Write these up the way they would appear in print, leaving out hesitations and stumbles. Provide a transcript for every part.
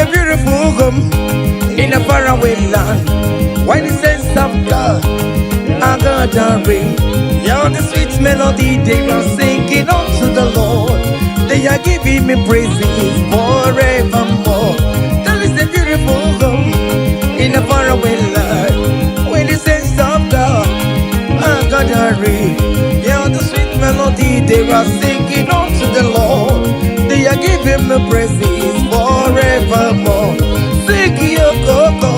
a beautiful home in a faraway land. Why the sense of God, I got a ring. Yeah, the sweet melody they are singing unto the Lord. They are giving me praises forevermore. That is a beautiful home in a faraway land. When the sense of God, I got a ring. Yeah, the sweet melody they are singing unto the Lord. They are giving me praises forevermore. Sing your go-go,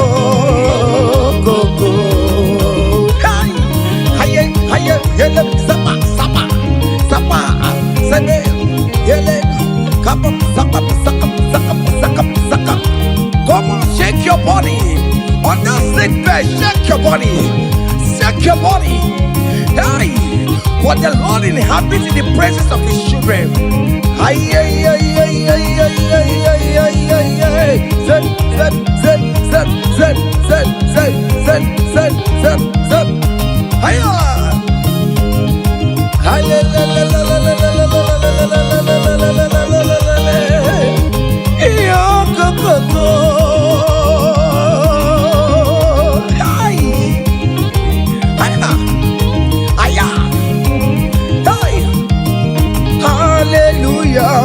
go-go. Hi, hiya, hiya, yele, sapa, sapa, sapa, sene, yele, kapa, sapa, saka, saka, saka, saka. Come on, shake your body. On the sick bed, shake your body. Shake your body. Hey, what the Lord inhabits in the presence of his children. Ay, ay, ay, ay, ay, ay, ay, ay, ay, ay, ay. Zed, zed, zed, zed, zed, zed, zed, zed, zed, zed, zed. Hiya! Ay, la, la, la, la, la, la, la, la, la, la, la, la, la, la, la. Iyo, go, go, go. Ay! Hiya! Hiya! Hey! Hallelujah,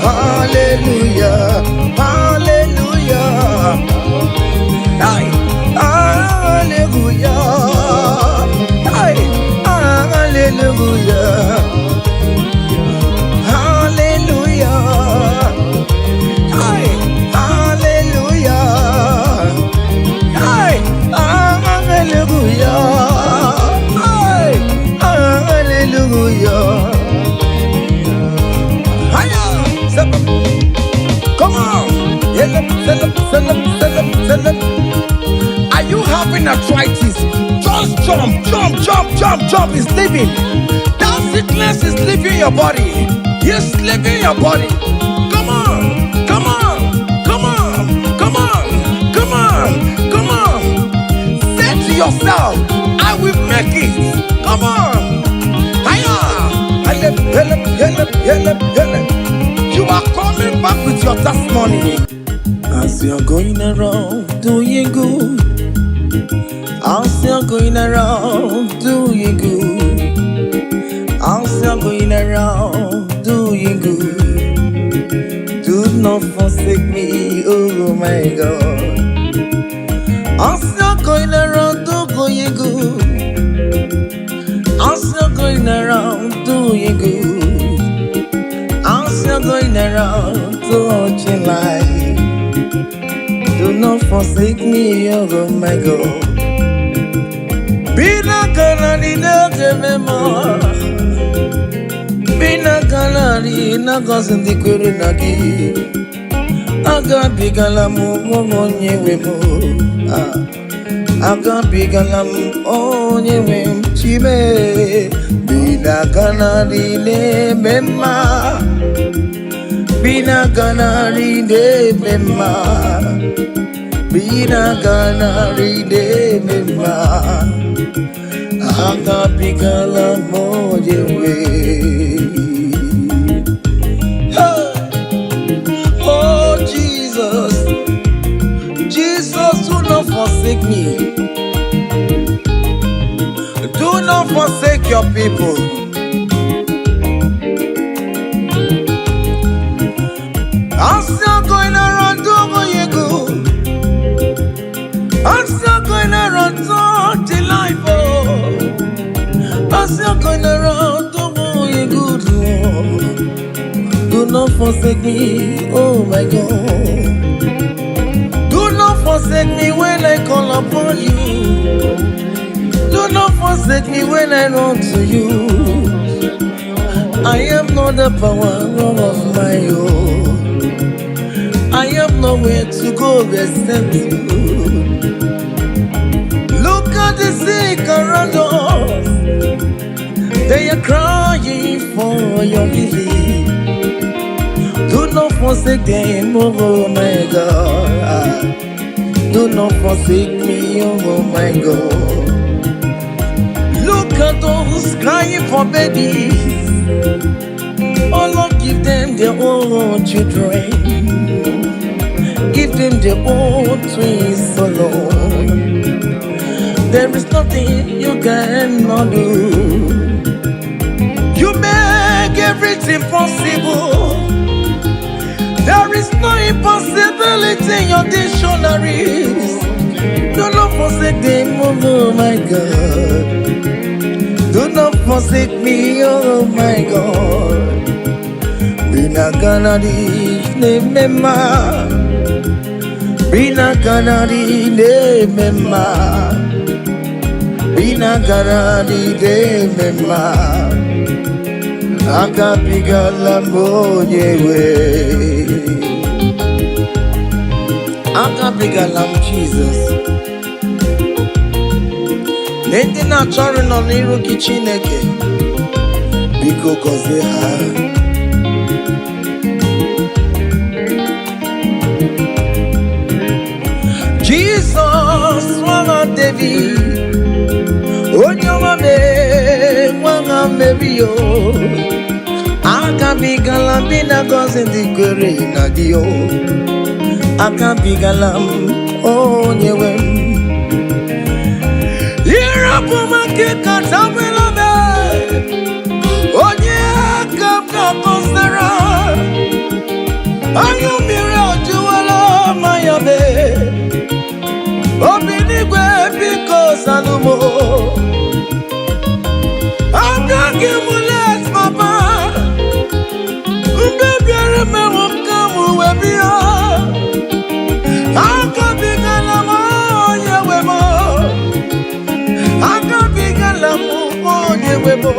hallelujah, hallelujah. Hey, hallelujah. Hey, hallelujah. Hallelujah. Hey, hallelujah. Hey, hallelujah. Hey, hallelujah. Come on! Are you having arthritis? Just jump, jump, jump, jump, jump. It's leaving. That sickness is leaving your body. It's leaving your body. Come on, come on, come on, come on, come on, come on. Say to yourself, I will make it. Come on. Hiya! You are coming back with your testimony. As you're going around doing good, as you're going around doing good, as you're going around doing good, do not forsake me, oh my God. As you're going around doing good, as you're going around doing good, as you're going around touching life, do not forsake me, oh my God. Be not gonna need no more. Be not gonna need no cousin the Kurinagi. I got big alamu on ye wemo. I got big alam on ye wem chibe. Be not gonna need memma. Bina gana ride mema, bina gana ride mema, anga pikala mojewe. Oh Jesus, Jesus, do not forsake me. Do not forsake your people. As you're going around doing good, as you're going around touching life, oh, as you're going around doing good, Lord, do not forsake me, oh my God. Do not forsake me when I call upon you. Do not forsake me when I run to you. I am not the power of my own. I have nowhere to go except you. Look at the sick around us. They are crying for your healing. Do not forsake them, oh my God. Do not forsake me, oh my God. Look at those crying for babies. Oh Lord, give them their own children. give them their own twins alone. There is nothing you cannot do. You make everything possible. There is no impossibility in your dictionaries. Do not forsake them, oh my God. Do not forsake me, oh my God. Bina ganadi ne mema, bina ganadi ne mema, bina ganadi ne mema. Akapigala mwenyewe, akapigala Jesus. Nende na chori no niru kichineke, biko koze ha. Jesus, wanga David, onyoma me, wanga mebiyo. Akapigala bina gozi ndikwere na dio. Akapigala onyewe. Irapu makika tabela me, onye kapka konsera. Ayo mire ojuwala mayabe. Obinigwe biko salumo. Agagimulet papa. Mbebiare me wakamu webia. Akabigala mo yewemo. Akabigala mo yewemo.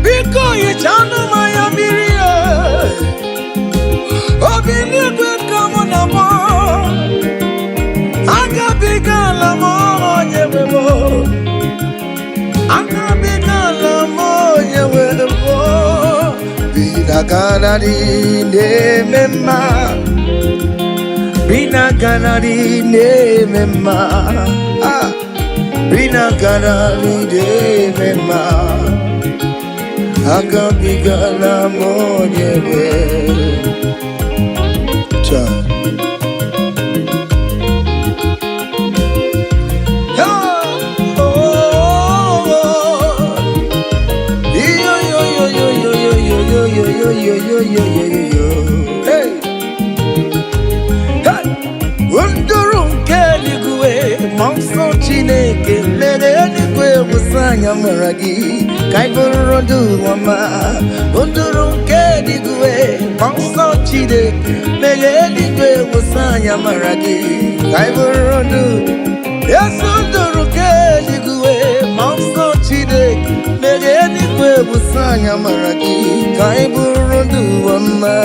Biko yichanu mayamirie. Obinigwe kamo na mo. Akabigala mo yewemo. Akabigala mo yewemo. Bina ganadi ne mema, bina ganadi ne mema, bina ganadi ne mema. Akabigala mo yewe. Cha. Hey, Undurum keligwe, monso chineke, legeligwe musanya maragi, kaiburondu wama. Undurum keligwe, monso chineke, legeligwe musanya maragi, kaiburondu. Yes, undurum keligwe, monso chineke, legeligwe musanya maragi, kaiburondu wama.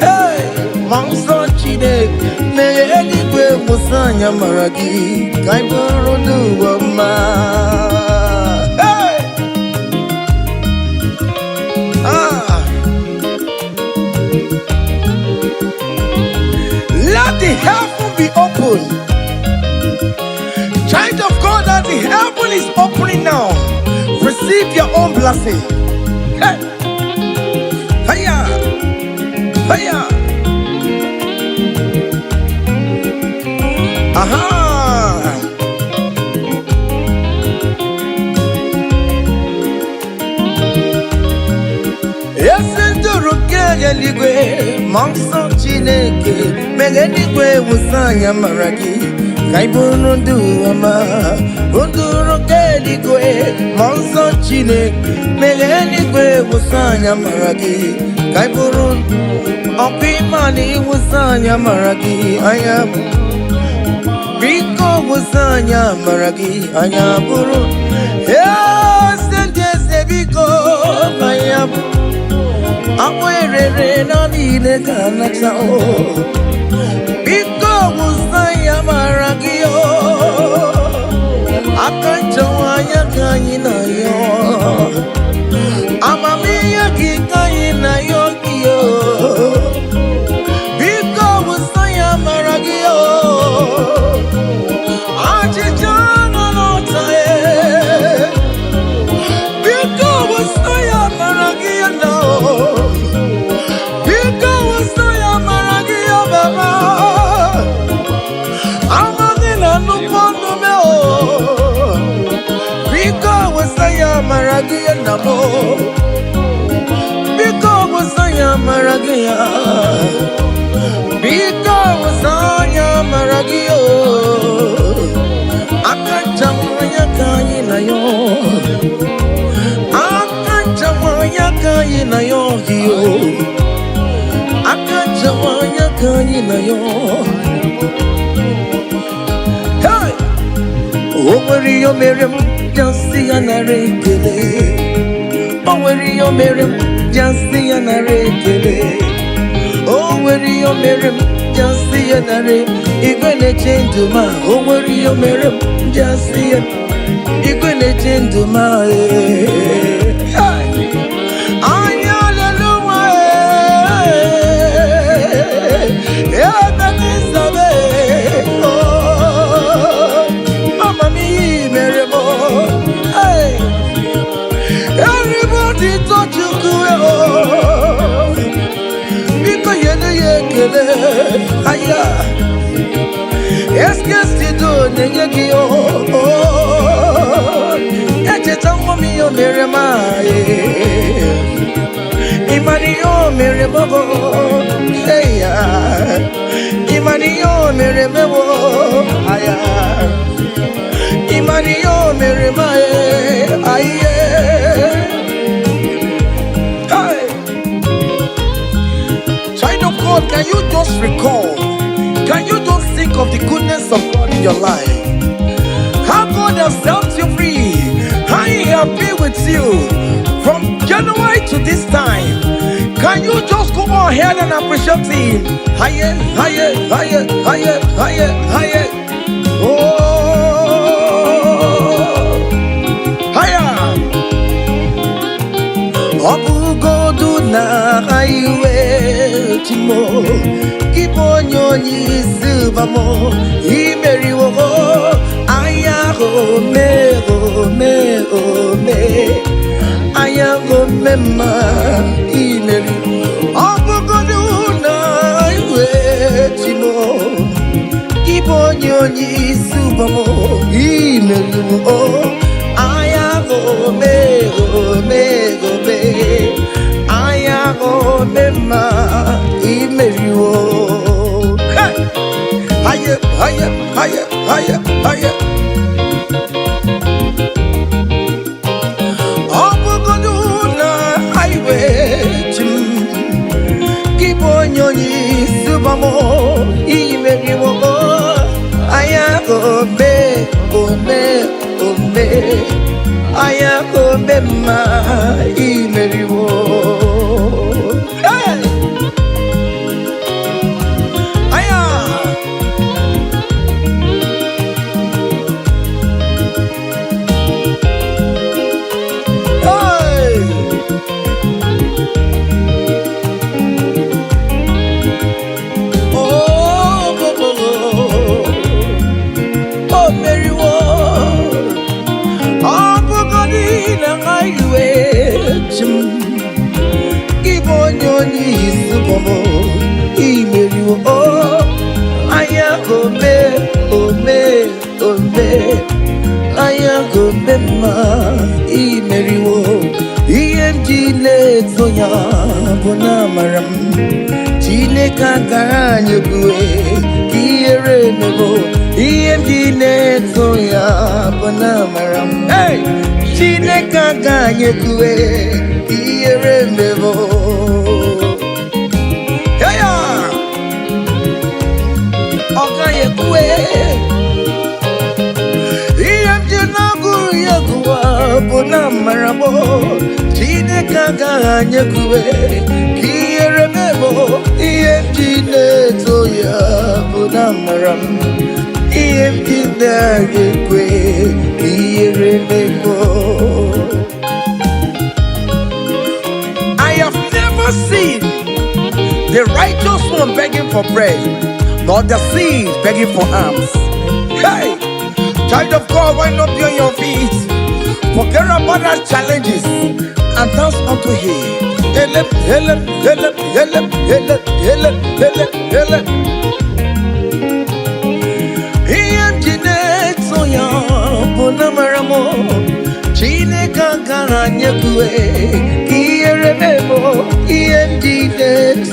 Hey, monso chide, meyeligwe musanya maragi, kaiburondu wama. Hey, let the heaven be open. Child of God, that the heaven is opening now. Receive your own blessing. Hey, hiya, hiya. Aha. Yesenduru keligwe, monso chineke, megeligwe musanya maragi, kaiburondu wama. Unduru keligwe, monso chineke, megeligwe musanya maragi, kaiburondu. Opimani musanya maragi, ayabu. Biko musanya maragi, ayaburu. Yes, and biko, ayabu. Awerere na nile kanata o. Biko musanya maragi o. Akanchawanya kanyina yo. Amamiya kikanyina yo kiyo. Biko musanya maragi o. Achichana nota e. Biko musanya maragi o. Biko musanya because anya maragio akachamanya kaina yo akachamanya kaina yo hiyo akachamanya kaina yo hey oweri yo merem just anarekele oweri yo merem just anarekele oweri yo merem just anare igwele change ma oweri yo merem just igwele change ma everybody touch you because you aya esqueci do negio echetango mio merema imanio meremo eya imanio meremo aya imanio merema aye. Can you just recall? Can you just think of the goodness of God in your life? How God has set you free? How He has been with you from January to this time? Can you just go ahead and appreciate Him? Higher, higher, higher, higher, higher, higher. Oh, higher. Abu Godu na highway timo kiponyo ni silvamo imeri wo aya go me aya go mema imeri Abu Godu na highway timo kiponyo ni silvamo imeri wo aya go me aya go mema imeriwo higher higher higher higher higher obugoduna highway chim kibonyoni subamo imeriwo aya go me aya go mema imeriwo. Aya go mema imeriwo iemjile zoya bona maram chine kaganye kuwe kiere mebo iemjile zoya bona maram hey chine kaganye kuwe kiere mebo heya okaye kuwe bona marabo chine kaganye kuwe kiere mebo iemjine toya bona maram iemjine kwe kiere mebo. I have never seen the righteous one begging for bread, nor the seed begging for alms. Hey, child of God, why not be on your feet? Forget about our challenges and dance unto Him. Help, help, help, help, help, help, help, help. Iemjine toya bona maramo chine kaganye kuwe kiere mebo iemjine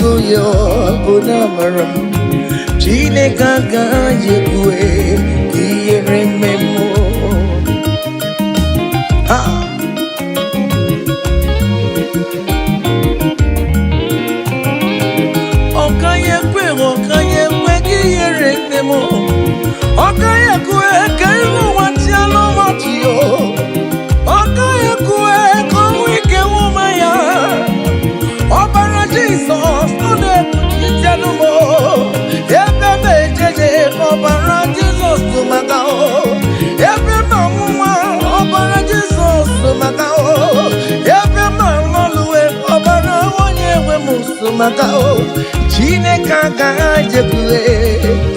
to your Bunamaram. Chine Gaga Yekue, Memo. Magao, Chine Kaga Jekue,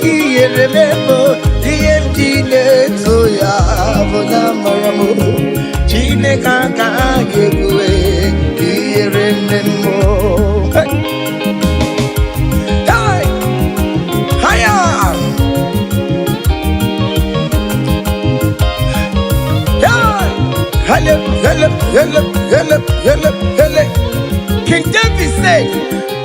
Ki remember DMG Toya, Bonamaramu, Chine Kaga Jekue, Ki remember. Hi, hiya, hello. King David said,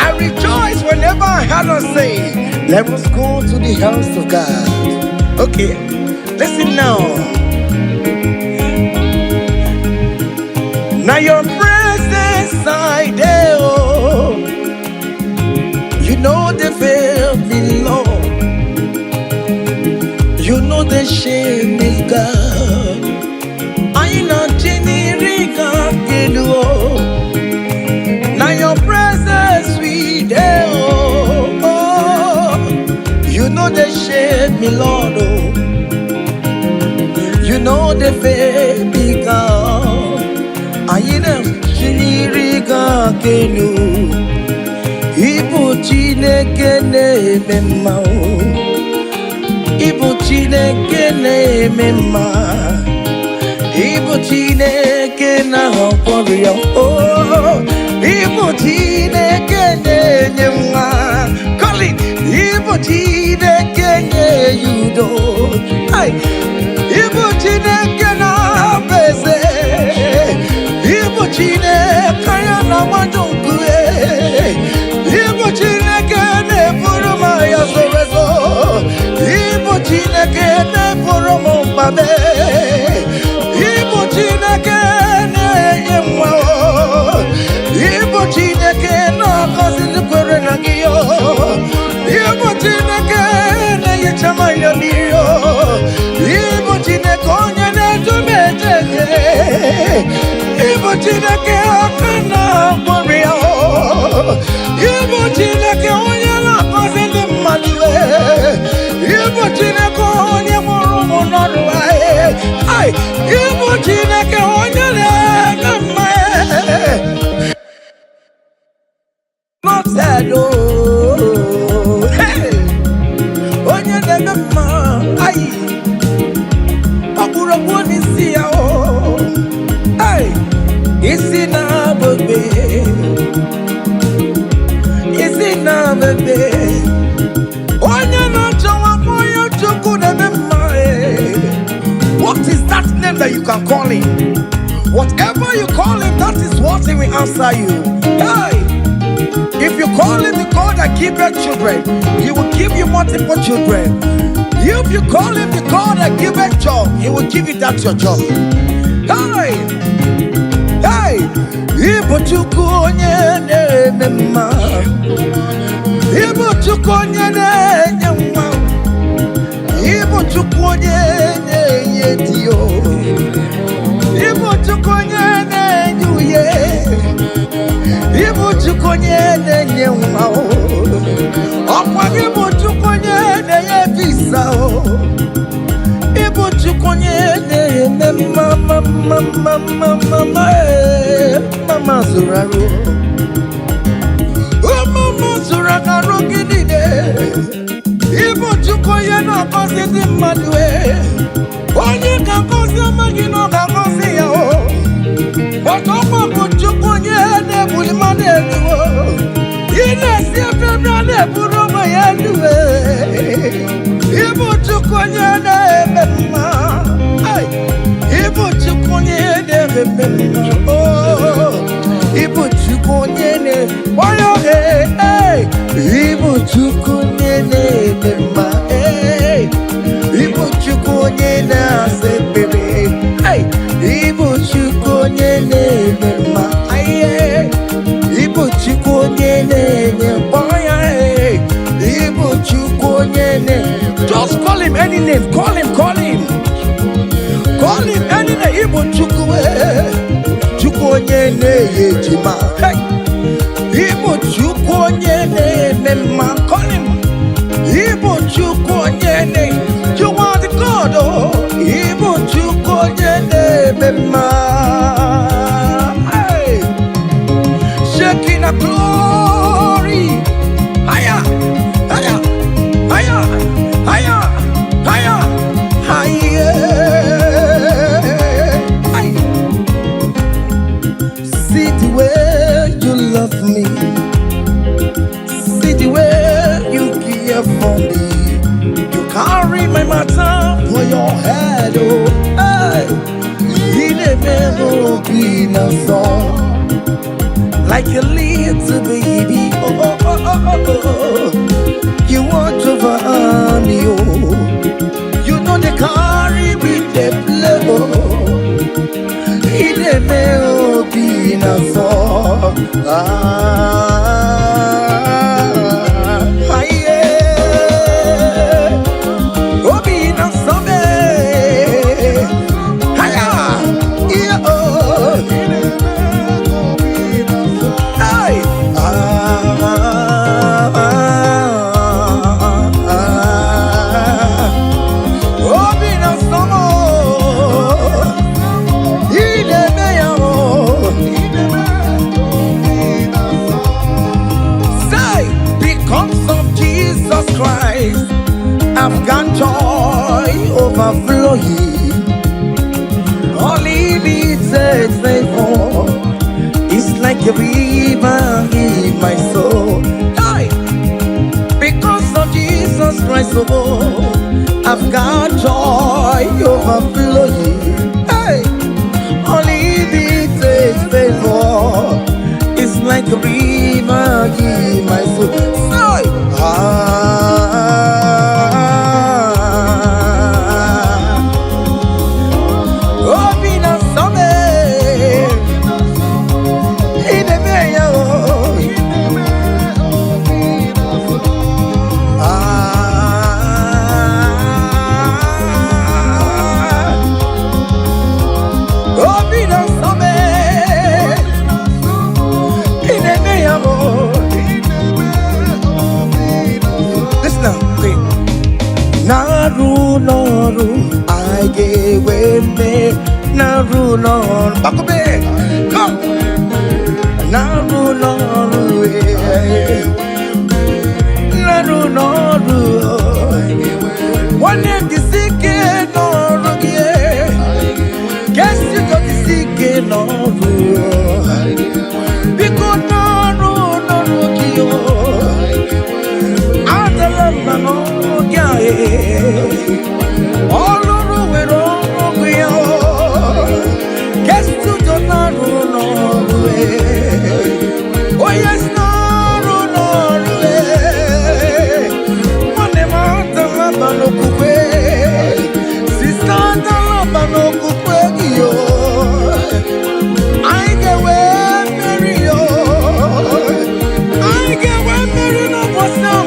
I rejoice whenever I had us say, let us go to the house of God. Okay, listen now. Now your presence I there, oh, you know the fear me, Lord. You know the shame is God. I know Jenny-Rika Gelu. Now your presence we there, oh, you know the shame me, Lord, oh, you know the baby girl. I know Jenny-Rika Gelu. Ibu Chineke na-eme mma, Ibu Chineke na-eme mma, Ibu Chineke na-agwọrọ ya, oh, Ibu Chineke na-enye nwa. Call it, Ibu Chineke na-enye udo. Ibu Chineke na-aba eze, Ibu Chineke ya na-agbado nkwe, Ibu Chineke na-eburu m ya zoro ezo, Ibu Chineke na-eburu m mbabe, Ibu Chineke na-enye nwa, Ibu Chineke na-agọzi ndị kwere na gị, Ibu Chineke na-enyecha mmanya mmiri, Ibu Chineke onye na-edu m eje, Ibu Chineke aka na-agwọrọ ya, Ibu Chineke onye na-agọzi ndị mmadụ, Ibu Chineke onye mụrụ ụmụ n'ọrụ anyị, Ibu Chineke onye na-eme mma, not sad, oh, hey, onye na-eme mma, ay, ọkpụrụkpụ n'isi ya, oh, ay, isi na-abụbe, isi na-abụbe, onye na-achọwa onye Chukwu na-eme mma. What is that name that you can call him? Whatever you call him, that is what he will answer you. Hey, if you call him the God that giveth children, he will give you multiple children. If you call him the God that giveth job, he will give you that your job. Hey, hey, Ibu Chukwu onye na-eme mma, Ibu Chukwu onye na-enye nwa, Ibu Chukwu onye na-enye di, Ibu Chukwu onye na-enye uye, Ibu Chukwu onye na-enye nwa, ọkwa Ibu Chukwu onye na-enye visa, Ibu Chukwu onye na-eme mama zụrụ arụ, mama zụrụ arụ gị niile, Ibu Chukwu onye na-agọzi ndị mmadụ, onye ga-agọzi ọma gị na ọ ga-agọzi ya, ọkwa bụ Chukwu onye na-ebuli mmadụ elu, ị na-esi efebra na-eburu ụmụ ya elu, Ibu Chukwu onye na-eme mma, Ibu Chukwu onye na-eme mma, Ibu Chukwu onye na-enye ohe, him any name. Call him. Call him any name. Igbo chukwe. Chukwe nye jima. Hey. Igbo chukwe nye mema. Call him. Igbo chukwe nye. You are the God. Oh. Igbo chukwe nye mema. Hey. Shaking a glory. Higher. Higher. Higher. Higher. Higher. Higher. See the way you love me. See the way you care for me. You carry my matter for your head, oh, hey. You never be no song, like a little baby, oh, oh, oh, oh, oh. You want over me, oh. You know they carry with the play, oh. You never be no song, I've got joy overflowing. Only needs a favor. It's like a river in my soul. Hey! Because of Jesus Christ, oh, I've got joy overflowing. Hey! Only needs a favor. It's like a river in my soul. Naru, I gave me Naru, back up here, come. Naru, one name the sick, Naru, guess you got the sick, Naru, because Naru, all over with all we are. Guess to the Norway. Oh, yes, Norway. One amount of Labano Coupe. Sister, the Labano Coupe. I get where Mary. I get where Mary no was now.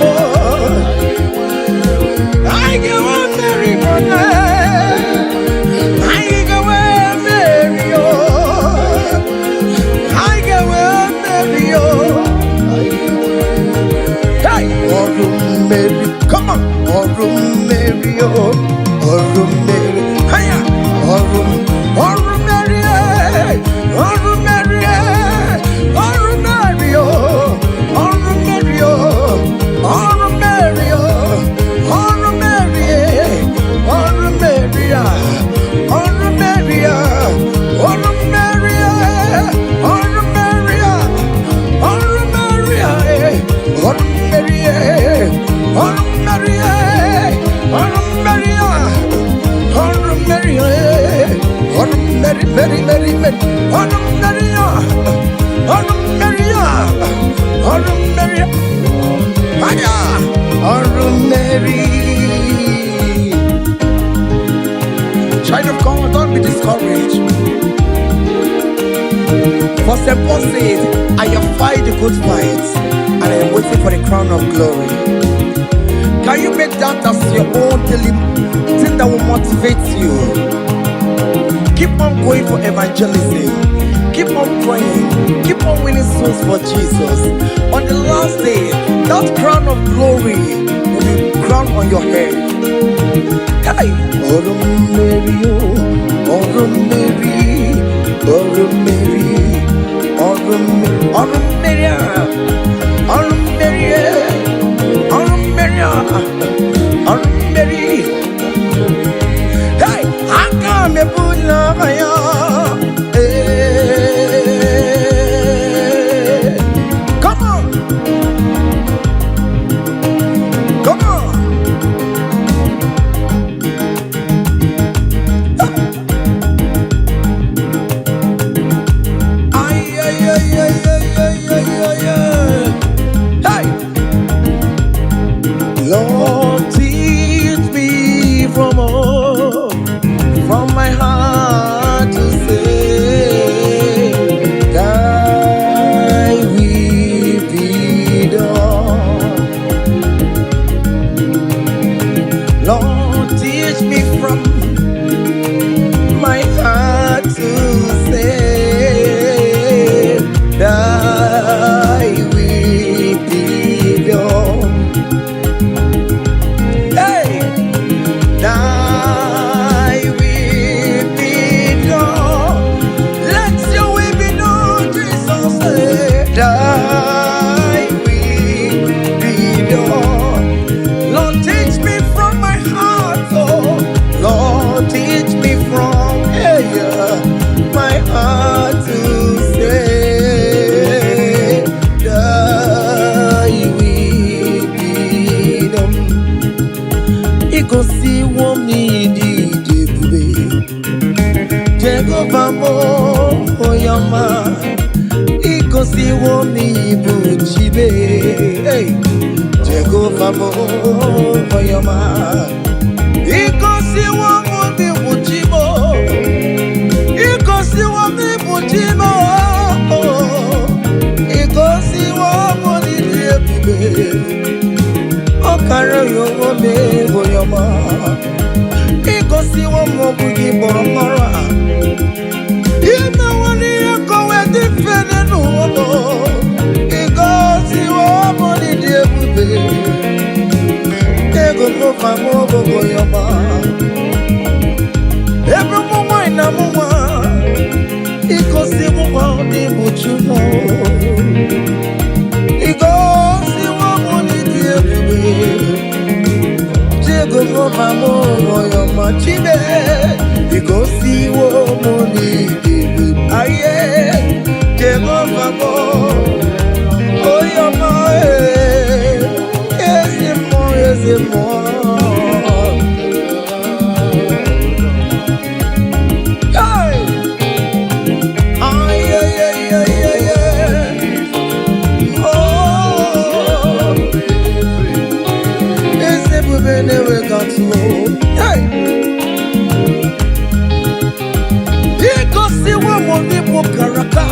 I get one Mary Money. I get one Mary. I get one Mary. Hey, Mary, come on, Mary, Mary, hiya, Mary, Mary, Mary, Child of God, don't be discouraged. For St. Paul says, I have fight the good fight, and I am waiting for the crown of glory. Can you make that as your own daily thing that will motivate you? Keep on going for evangelism. Keep on praying. Keep on winning souls for Jesus. On the last day, that crown of glory will be crowned on your head. Hey! Mary, hey, I come to put love on you. Come on, come on. Hey, Lord, teach me from my heart to say, thy will be done. Lord, teach me from my heart to say, thy will be done. Hey, thy will be done. Let your will be done, Jesus. Thy will be done. Lord, teach me from my heart, oh. Lord, teach me from my heart to say, thy will be done. Ikosi womi di debube, Jehovah mo oyama. Ikosi womi buchibe, Jehovah mo oyama. Ikosi womi buchibo, Ikosi womi buchibo, Ikosi womi debube. Okara yowo me oyama. Ikosi womi bugi boromora. Ime wani yakowe difene nuwo. Ikosi womi debube. Ego mo famo oyama. Every moment na mwa. Ikosi womi buchumo. Ikosi womi debube. Jehovah mo oyama chibe. Ikosi womi debube. Aye, Jehovah mo oyama. Ezemo. Hey! Ay. Oh, ezemo benewe kanto. Hey! Ikosi womi bukaraka.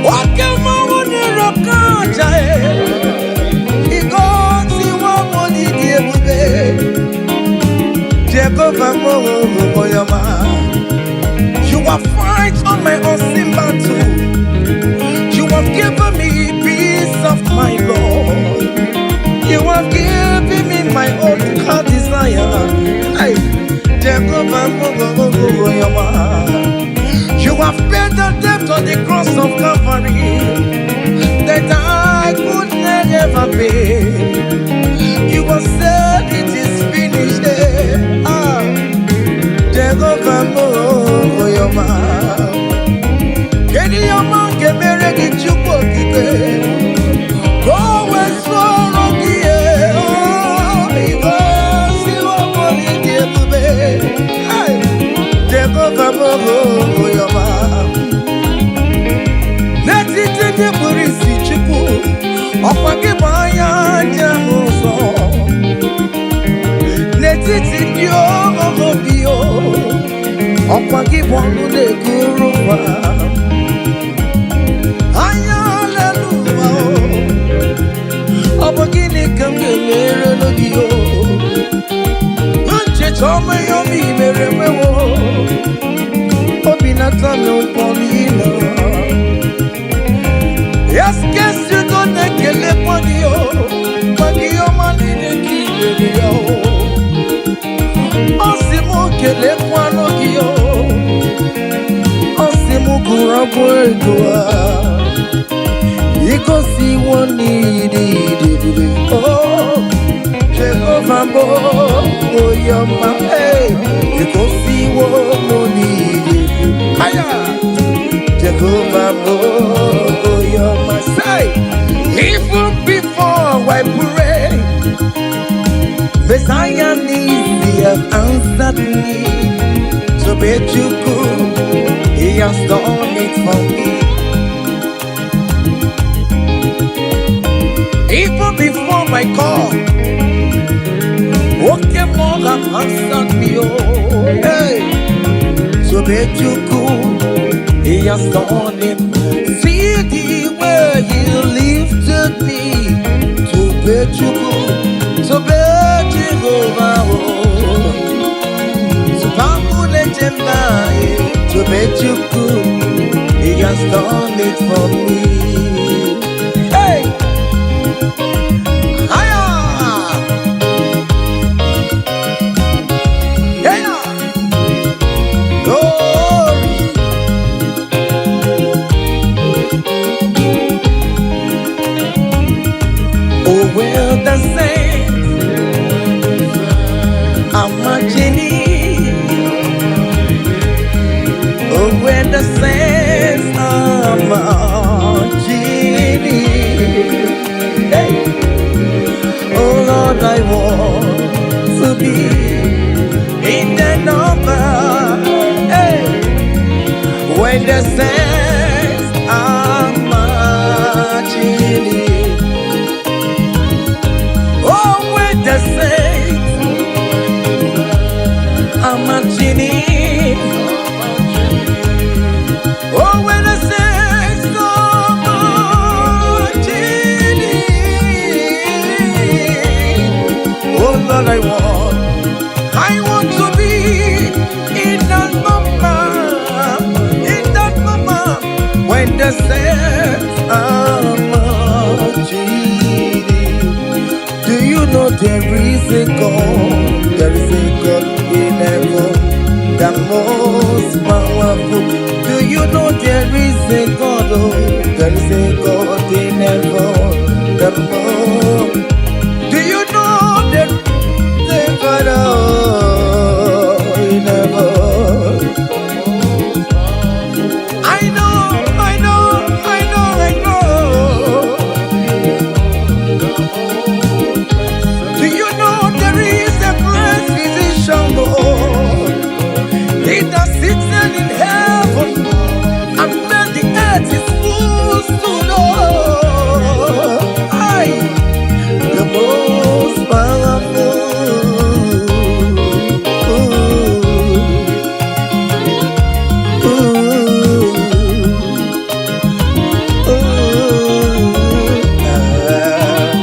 Wakema woni roka jae. Ikosi womi debube. Jehovah mo oyama. You have fight on my unseen battle. You have given me peace of my Lord. You have given me my own heart desire. Hey, Jehovah mo oyama. You have paid the debt on the cross of Calvary that I could never pay. You have said it is finished. Jehovah mo oyama. Kedi yama kemere di chukwu kibe. Go west for ogie. Ikosi womi debube. Jehovah mo oyama. Netiti de burisi chukwu. Okwage banya jamuso. Netiti dio bio. Okwage bonu de guruwa. Aya hallelujah. Obo gini kamere no dio. Unche chome yomi mere mewo. Obinata no polina. Yes, guess you don't nekele padio. Padio manine kiyo. Osimo kele kwano kiyo. Osimo kurabo edwa. Iko si one need. Oh, Jehovah, oh, you're my hey. Iko si one need. Aya, Jehovah, oh, you're my say. Even before I pray, Messiah needs have answered me. So bet you could, He has done it for me. Even before my call, okay, more have answered me, oh, hey. So bet you could, He has done it. See the way He lifted me. So bet you could, so bet you go, oh. So Pamule Jemai, so bet you could, He has done it for me. Hey! Well, the saints are marching in. Oh, when the saints are marching in. Hey. Oh, Lord, I want to be in the number. Hey. When the saints are marching in. The saints are marching in. Oh, when the saints are marching in. Oh, Lord, I want to be in that moment, when the saints are marching. There is a God, there is a God in heaven, the most powerful. Do you know there is a God, oh, there is a God in heaven, the most. Do you know there is a God, oh, in heaven? I know. He that sits in heaven, and then the earth is full to know. I, the most powerful.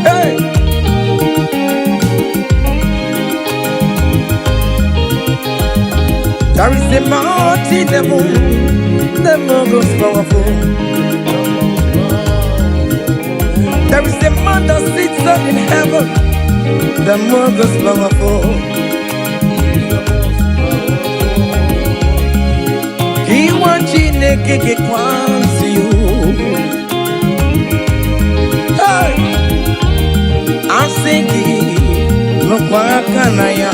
Hey. There is a mountain, the most powerful. There is a man that sits up in heaven, the most powerful. He wants you to get to you. Hey, I'm singing, no quacanaya.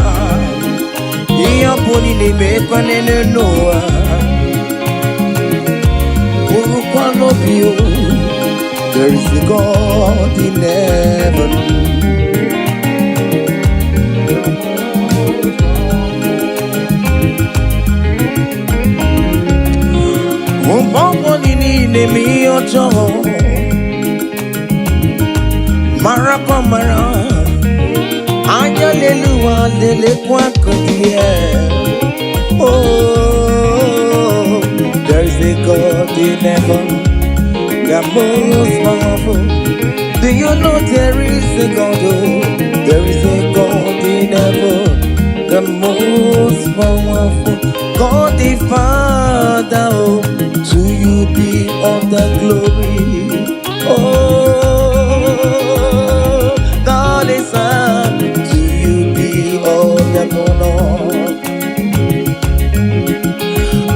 Iya poni ni mekwa nene noa. Urukwa no bio. There is a God in heaven. Umpamoni ni mi ocho. Marapa mara. Hallelujah, lele kwa kotie. Oh, there is a God in heaven, the most powerful. Do you know there is a God? Oh, there is a God in heaven, the most powerful God the Father. Oh, to you be all the glory. Oh, God is Son, to you be all the honor.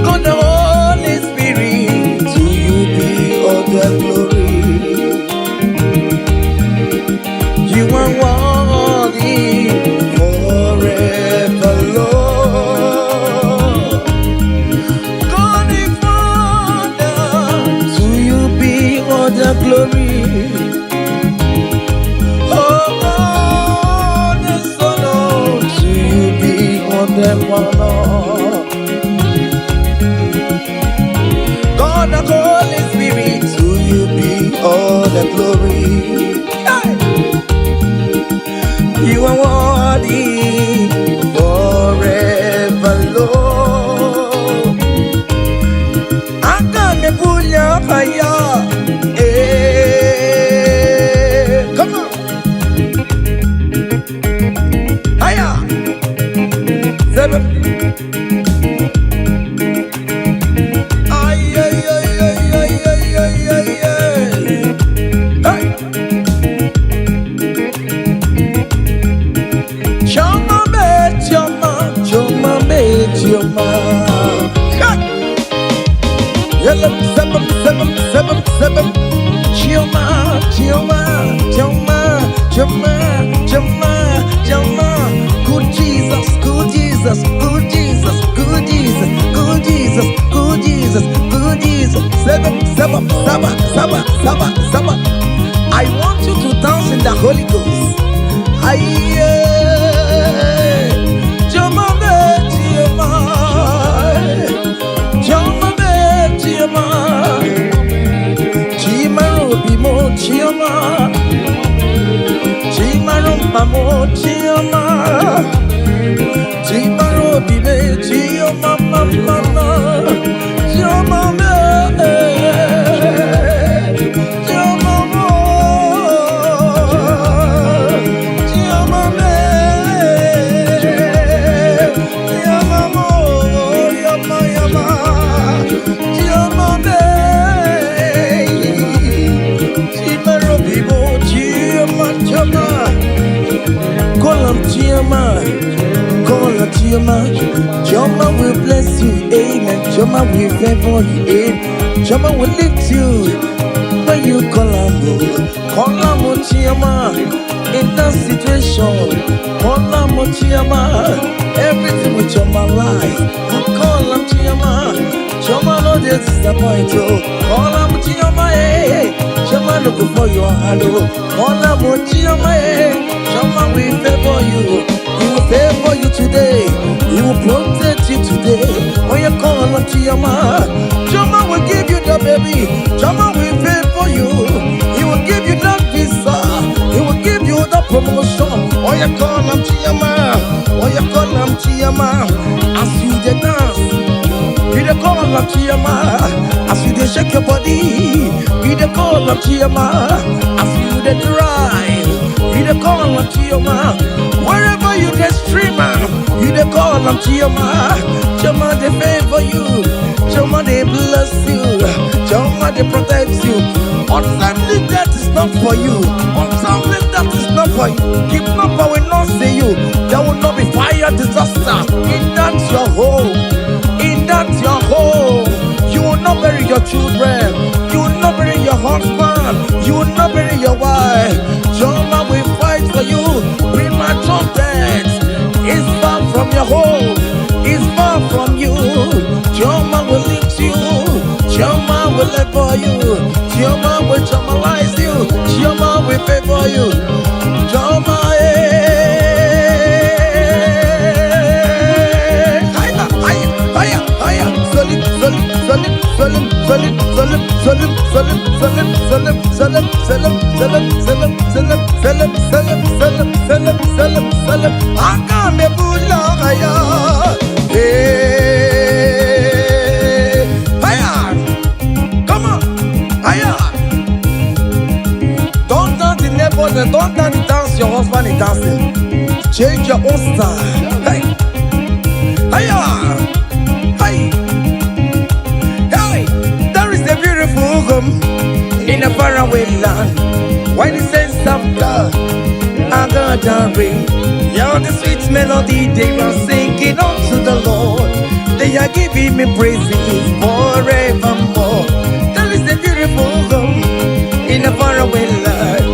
God the Holy Spirit, to you be all the glory. You are worthy forever, Lord. God the Father, to you be all the glory. Oh, God the Son, oh, to you be all the honor. God the Holy Spirit, to you be all the glory. Hey! You are worthy forever, Lord. I can't pull your fire. Come on. Higher. Seven. Ay, ay, ay, ay, ay, ay, ay, ay, ay. Hey. Choma me, choma, choma me, choma. Yellow, seven, seven, seven, seven. Choma, choma, choma, choma, choma, choma. Good Jesus, good Jesus, good Jesus, good Jesus, good Jesus, good Jesus, good Jesus. Seven, seven, seven, seven, seven, seven. I want you to dance in the Holy Ghost. Choma me, choma, choma me, choma, chima rubi mo, choma, chima rumba mo, choma, chima rubi me, choma, mama, choma me. Choma will bless you, amen. Choma will favor you, amen. Choma will lift you when you call him, Choma. In that situation, call him, Choma. Everything with Choma life, call him, Choma. Choma no disappoint you, call him, Choma. Choma look for your hand, call him, Choma. Choma will favor you. He will favor you today. He will protect you today. When you call on Choma, Choma will give you the baby. Choma will favor you. He will give you that visa. He will give you the promotion. When you call on Choma, when you call on Choma, as you dey dance, you dey call on Choma. As you dey shake your body, you dey call on Choma. As you dey drive, you dey call on Choma. Wherever you dey streamer, you dey call on Choma. Choma dey favor you, Choma dey bless you, Choma dey protect you. Untimely death is not for you. Untimely death is not for you. Kidnapper will not see you. There will not be fire disaster in that your home. In that your home, you will not bury your children. You will not bury your husband. You will not bury your wife. Choma will fight for you. Premature death is far from your home. Is far from you. Choma will lift you. Choma will favor you. Choma will chomalize you. Choma will favor you. Choma, higher, higher, higher, higher. Solid, solid, solid, solid, solid, solid, solid, solid, solid, solid, solid, solid, solid, solid, solid, solid, solid, solid, solid, solid. Agame bula higher. Hey, higher. Come on, higher. Don't don't dance your husband is dancing. Change your own style. Hey, hiya, hey, hey. There is a beautiful home in a faraway land. Why the sense of God? I got a ring. Yeah, the sweet melody they are singing unto the Lord. They are giving me praises forevermore. There is a beautiful home in a faraway land.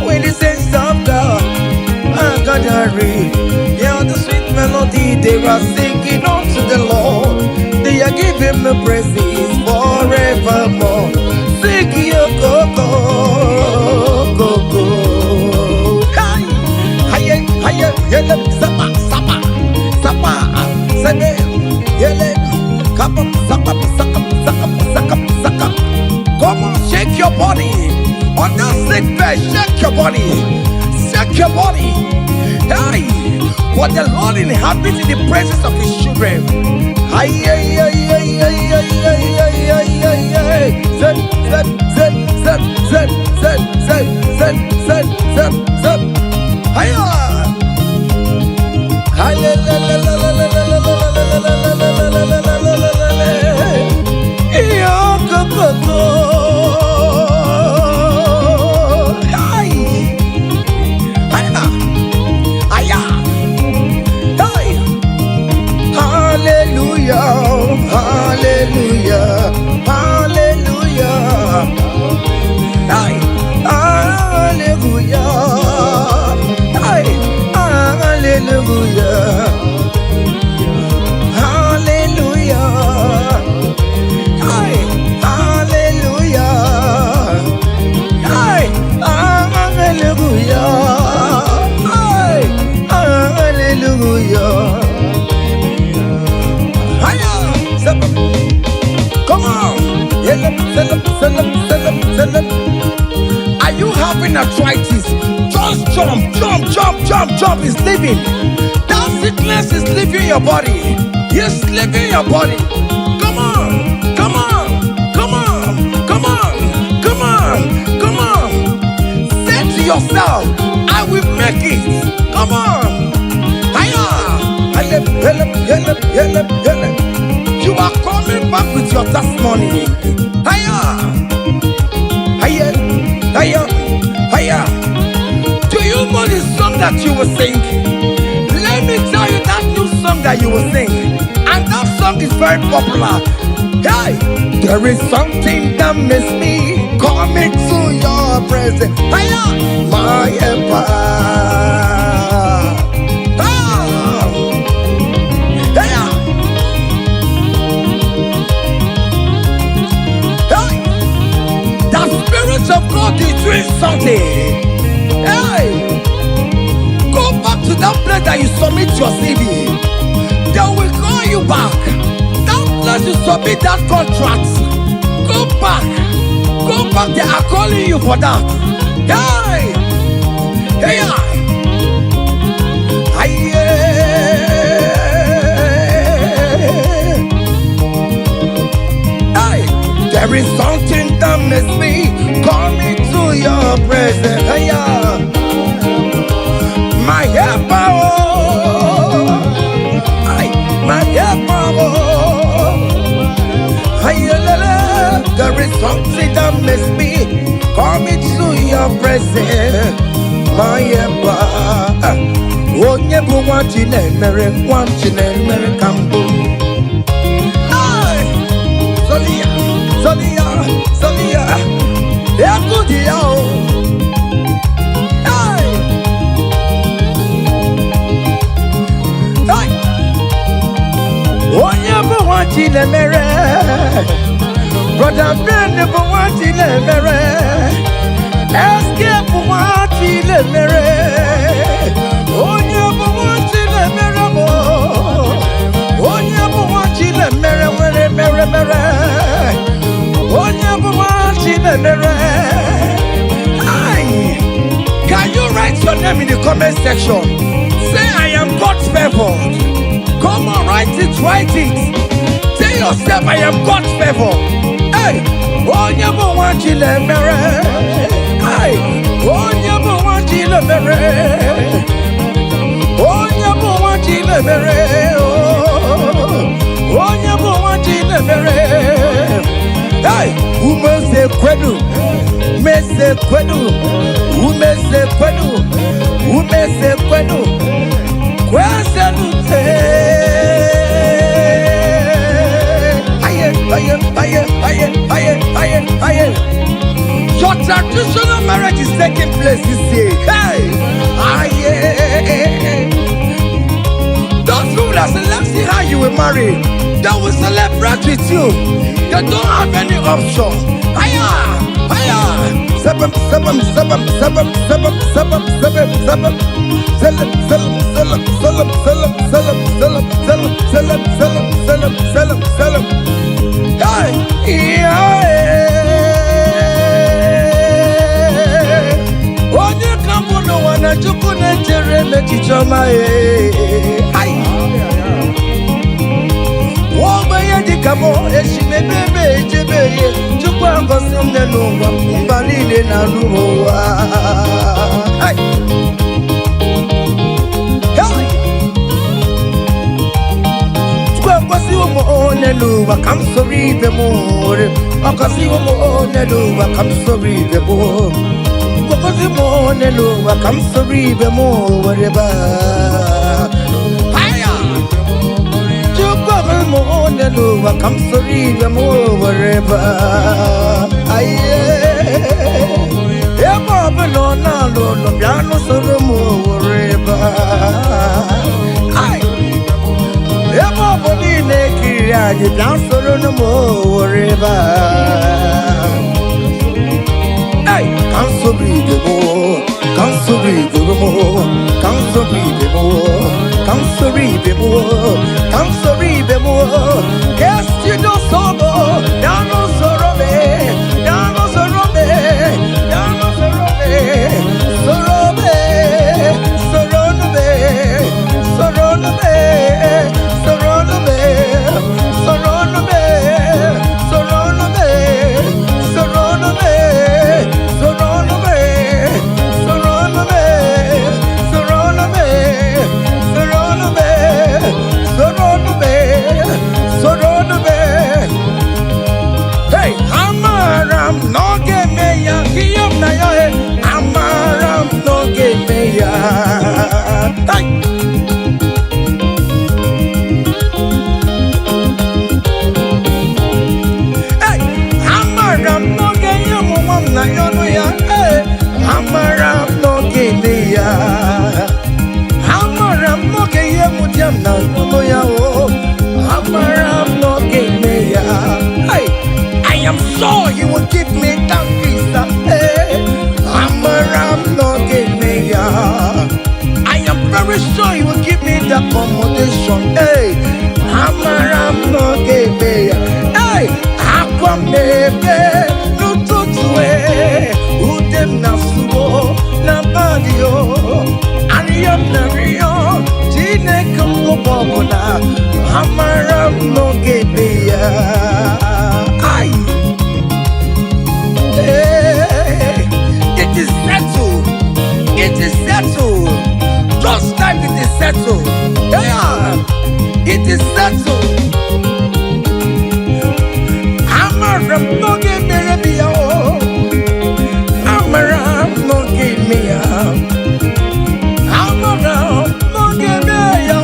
With the sense of God, I got a ring. Yeah, the sweet melody they are singing unto the Lord. They are giving me praises forevermore. Sing your go go go go. Hiya, yele, sapa, sapa, sapa, sebe, yele, kapa, sapa, sapa, sapa, sapa, sapa. Come on, shake your body. On that sick bed, shake your body. Shake your body. Hey, what the Lord inhabits in the presence of His children. Hiya, hiya, hiya, hiya, hiya, hiya, hiya, hiya, hiya. Zed, zed, zed, zed, zed, zed, zed, zed, zed, zed, zed. Hiya. Are you having arthritis? Just jump, jump, jump, jump, jump. It's leaving. That sickness is leaving your body. It's leaving your body. Come on, come on, come on, come on, come on, come on. Say to yourself, I will make it. Come on. Hiya. You are coming back with your testimony. Hiya. Hiya, hiya, hiya. Do you know the song that you will sing? Let me tell you that new song that you will sing. And that song is very popular. Hey, there is something that makes me coming to your presence. Hiya, my empire. Of God is doing something. Hey, go back to that place that you submit your CV. They will call you back. That place you submit that contract. Go back. Go back. They are calling you for that. Hey, hey, hey. There is something that makes me coming to your presence. Hiya. My helper, my helper. Hiya, there is something that makes me coming to your presence. My helper. Oh, never watching and watching and campo. Sonia, yeah, good yo. Hey, hey. Oh, never watching the mirror, brother, never watching the mirror. Escape watching the mirror. Oh, never watching the mirror. Oh, never watching the mirror, mirror. Oh, never watching the mirror. Can you write your name in the comment section? Say I am God's favored. Come on, write it, write it. Tell yourself I am God's favored. Hey, oh, never watching the mirror. Hey, oh, never watching Chinemere, onye bụ nwa Chinemere, onye bụ nwa Chinemere. Hey, umeze kwedu, umeze kwedu, umeze kwedu, umeze kwedu, kweselute. Aye. Your traditional marriage is taking place this year. Hey, aye. Those people that select see how you will marry, they will celebrate with you. They don't have any option. Aya. Sabam. Hey, onye kambu no wana chuku ne chere me chichoma Wobe di kamo eshime bebe ejebeye chuku angosi mne nungwa mbalile na luwa. Come sorry the more. Because you more come sorry the more. Because you more come sorry the more. Whatever. Hiya. You more come sorry the more. Whatever. Aye. Yeah, Bob, no, piano sorrow more. Whatever. Aye. Everybody naked, you dance no more river. Hey, come so breathe the more, come so breathe the more, come so breathe the more, come so breathe the more, come so breathe the more. Yes, you know so more, down no sorrow me, down no sorrow me, down no sorrow me, sorrow me, sorrow me, sorrow me. I am sure you will give me that visa. Hey, I am very sure you will give me that accommodation. Hey, hey, akwamebe nututue udem nasuo na badio ariyam na riyo jine kumubobona amaram no gebeya. Ay, hey, it is settled. It is settled. Just like it is settled. Yeah, it is settled. Amaram no gebeya. Amaram no gebeya. Amaram no gebeya.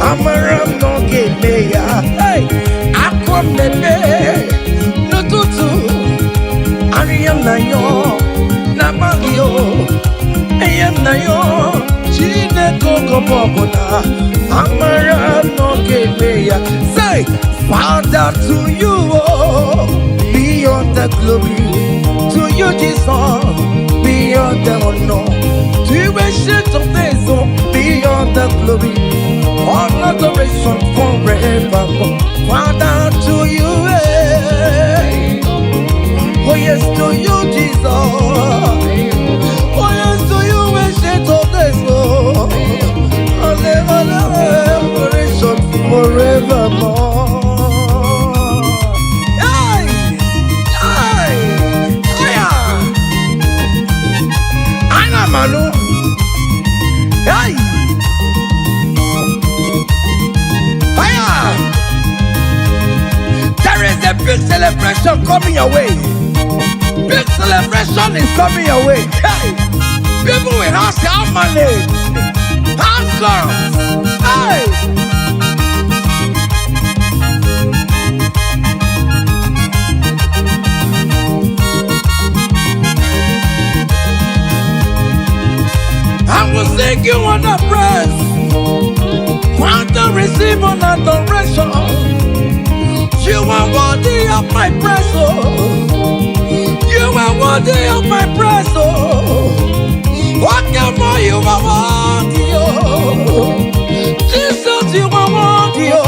Amaram no gebeya. Hey, akwamebe nututu ariyam na yo na bagio eyam na yo chine koko bobona amaram no gebeya. Say, Father, to you beyond the glory, to you Jesus beyond the honor, to you ancient of days beyond the glory, all adoration forevermore. Father, to you, oh yes, to you Jesus, oh yes, to you ancient of days, all adoration forevermore. Hey! Fire! There is a big celebration coming your way. Big celebration is coming your way. Hey! People will ask how money, how comes. Hey! I will sing you on the praise, want to receive an adoration. You are worthy of my praise, oh. You are worthy of my praise, oh. What more you are worthy, oh. Jesus, you are worthy, oh.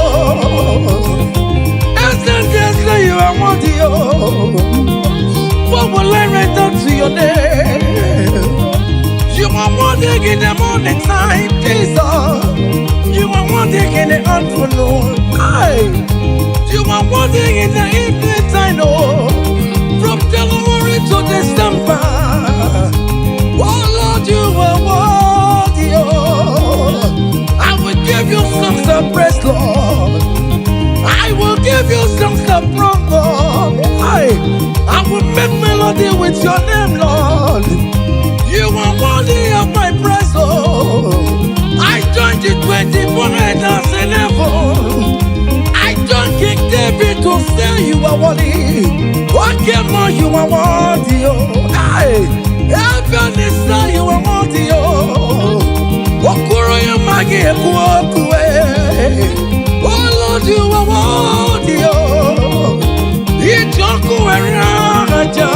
Essentially, you are worthy, oh. What will I return to your name? You are wanting in the morning time, Jesus. You are wanting in the afternoon. Aye. You are wanting in the evening time, oh. From January to December. Oh Lord, you are worthy, oh. I will give you songs of praise, Lord. I will give you songs of praise, Lord. Aye. I will make melody with your name, Lord. You are worthy of my praise, oh. I joined the 24 elders in heaven. I joined King David to say you are worthy. What more you are worthy, oh. Aye. Heaven is say you are worthy, oh. Okuro yamagi ekuokue. Oh Lord, you are worthy, oh. Ijoku eraja.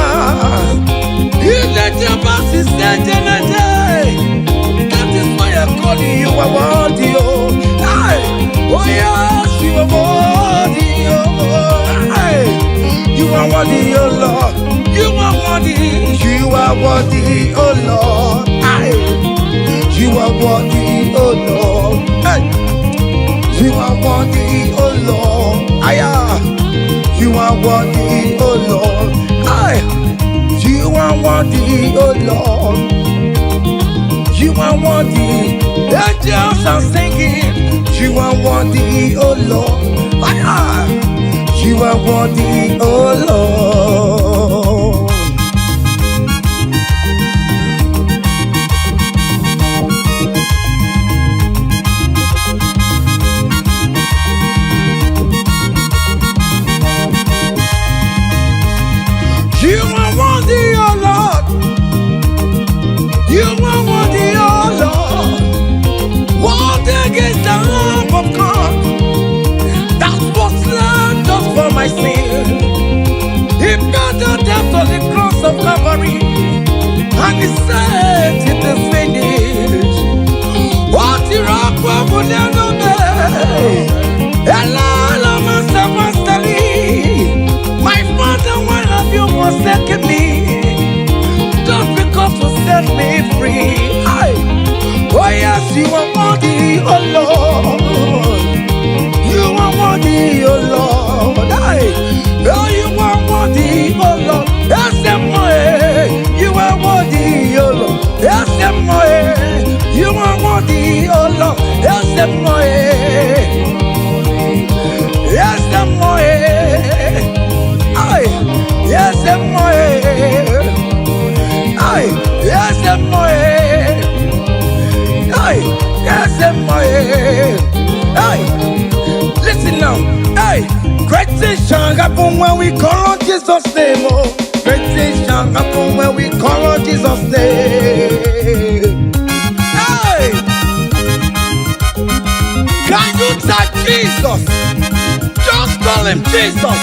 That is why I'm calling you a worthy, oh. Oh yes, you are worthy, oh. You are worthy, oh Lord. You are worthy. You are worthy, oh Lord. You are worthy, oh Lord. You are worthy, oh Lord. You are worthy, oh Lord. You are worthy, oh Lord. You are worthy. Angels are singing. You are worthy, oh Lord. You are worthy, oh Lord. You are worthy, oh Lord. You are worthy, oh Lord. Worthy is the Lamb of God that was slain just for my sin. He paid the debt on the cross of Calvary, and he said it is finished. What you rock will never be. Ella, Master, my Father, why have you forsaken me? Just because you set me free. Oh yes, you are worthy, oh Lord. You are worthy, oh Lord. Oh, you are worthy, oh Lord. Yes, you are worthy, oh Lord. Yes, you are worthy, oh Lord. Yes, yes, yes, listen now. Great things shall happen when we call on Jesus' name. Oh, great things shall happen when we call on Jesus' name. Can you touch Jesus? Just call him Jesus.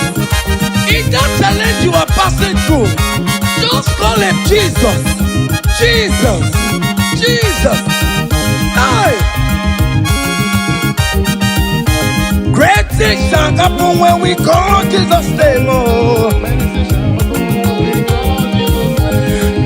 In that challenge you are passing through, just call him Jesus. Jesus. Jesus. Great things shall happen when we call on Jesus' name. Oh.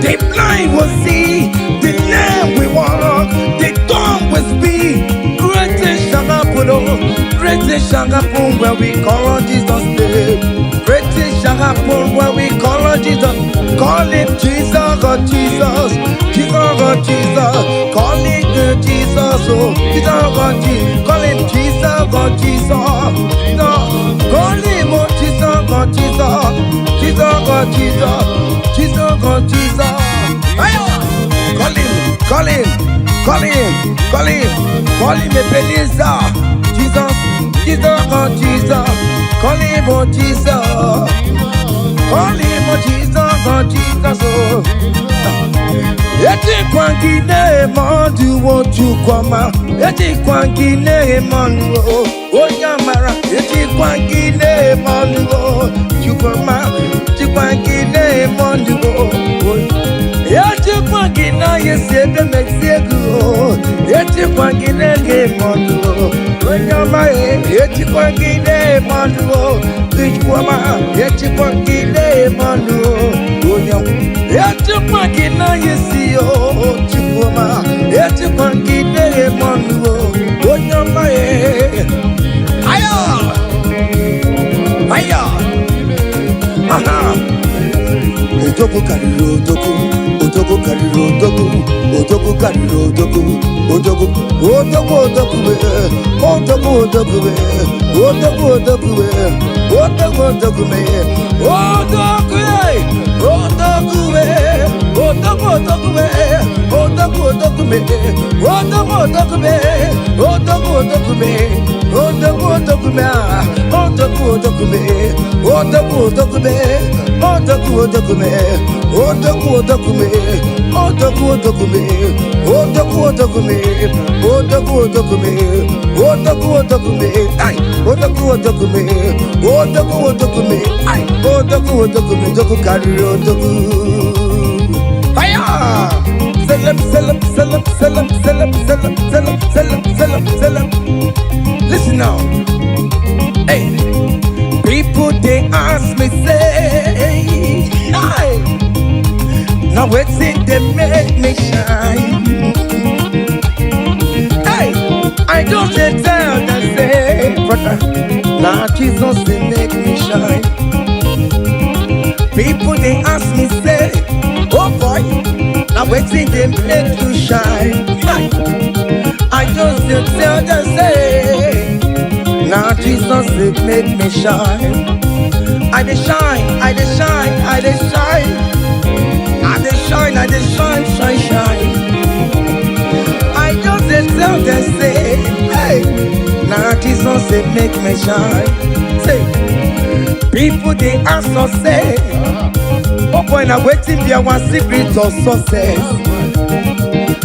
The blind will see, the lame will walk, the dumb will speak. Great things shall happen, oh. Great things shall happen when we call on Jesus' name. Great things shall happen when we call on Jesus. Call him Jesus, oh Jesus. Jesus, oh Jesus. Call him Jesus. Jesus, oh, Jesus, God, Jesus, call him Jesus, God, Jesus, no, call him, oh, Jesus, God, Jesus, Jesus, God, Jesus, Jesus, God, Jesus, call him, call him, call him, call him, call him, Ebenezer, Jesus, Jesus, God, Jesus, call him, oh, Jesus, call him, oh, Jesus, God, Jesus, oh. Eti kwangine mondu woju kwama. Eti kwangine mondu onyamara. Eti kwangine mondu woju kwama. Eti kwangine mondu eti kwangina yesebe mexiego. Eti kwangine mondu onyama. Eti kwangine mondu kwama. Eti kwangine mondu onyama. Eti kwangina yesi o chukuma. Eti kwangine mondu onyama. Aya, aya, aha. Otoku kariro otoku, otoku kariro otoku, otoku kariro otoku, otoku, otoku otoku be, otoku otoku be, otoku otoku be, otoku otoku be, otoku otoku be, otoku otoku be, otoku otoku be, otoku otoku be, otoku otoku be, otoku otoku be, otoku otoku be, otoku otoku be, otoku otoku be, otoku otoku be, otoku otoku be, otoku otoku be, otoku otoku be, otoku otoku be, ay, otoku otoku be, otoku otoku be, ay, otoku otoku be, otoku kariro otoku. Aya! Selam, selam, selam, selam, selam, selam, selam, selam, selam, selam. Listen now. Hey, people they ask me say, hey, now what's it they make me shine? Hey, I don't tell them say, brother, now Jesus they make me shine. People they ask me say, oh boy, now what's it they make you shine? Hey, I just tell them say, now Jesus it make me shine. I dey shine, I dey shine, I dey shine, I dey shine, I dey shine, shine, shine. I just tell them say, hey, now Jesus it make me shine. Say, people they ask us say, oh boy, now waiting be our secret of success.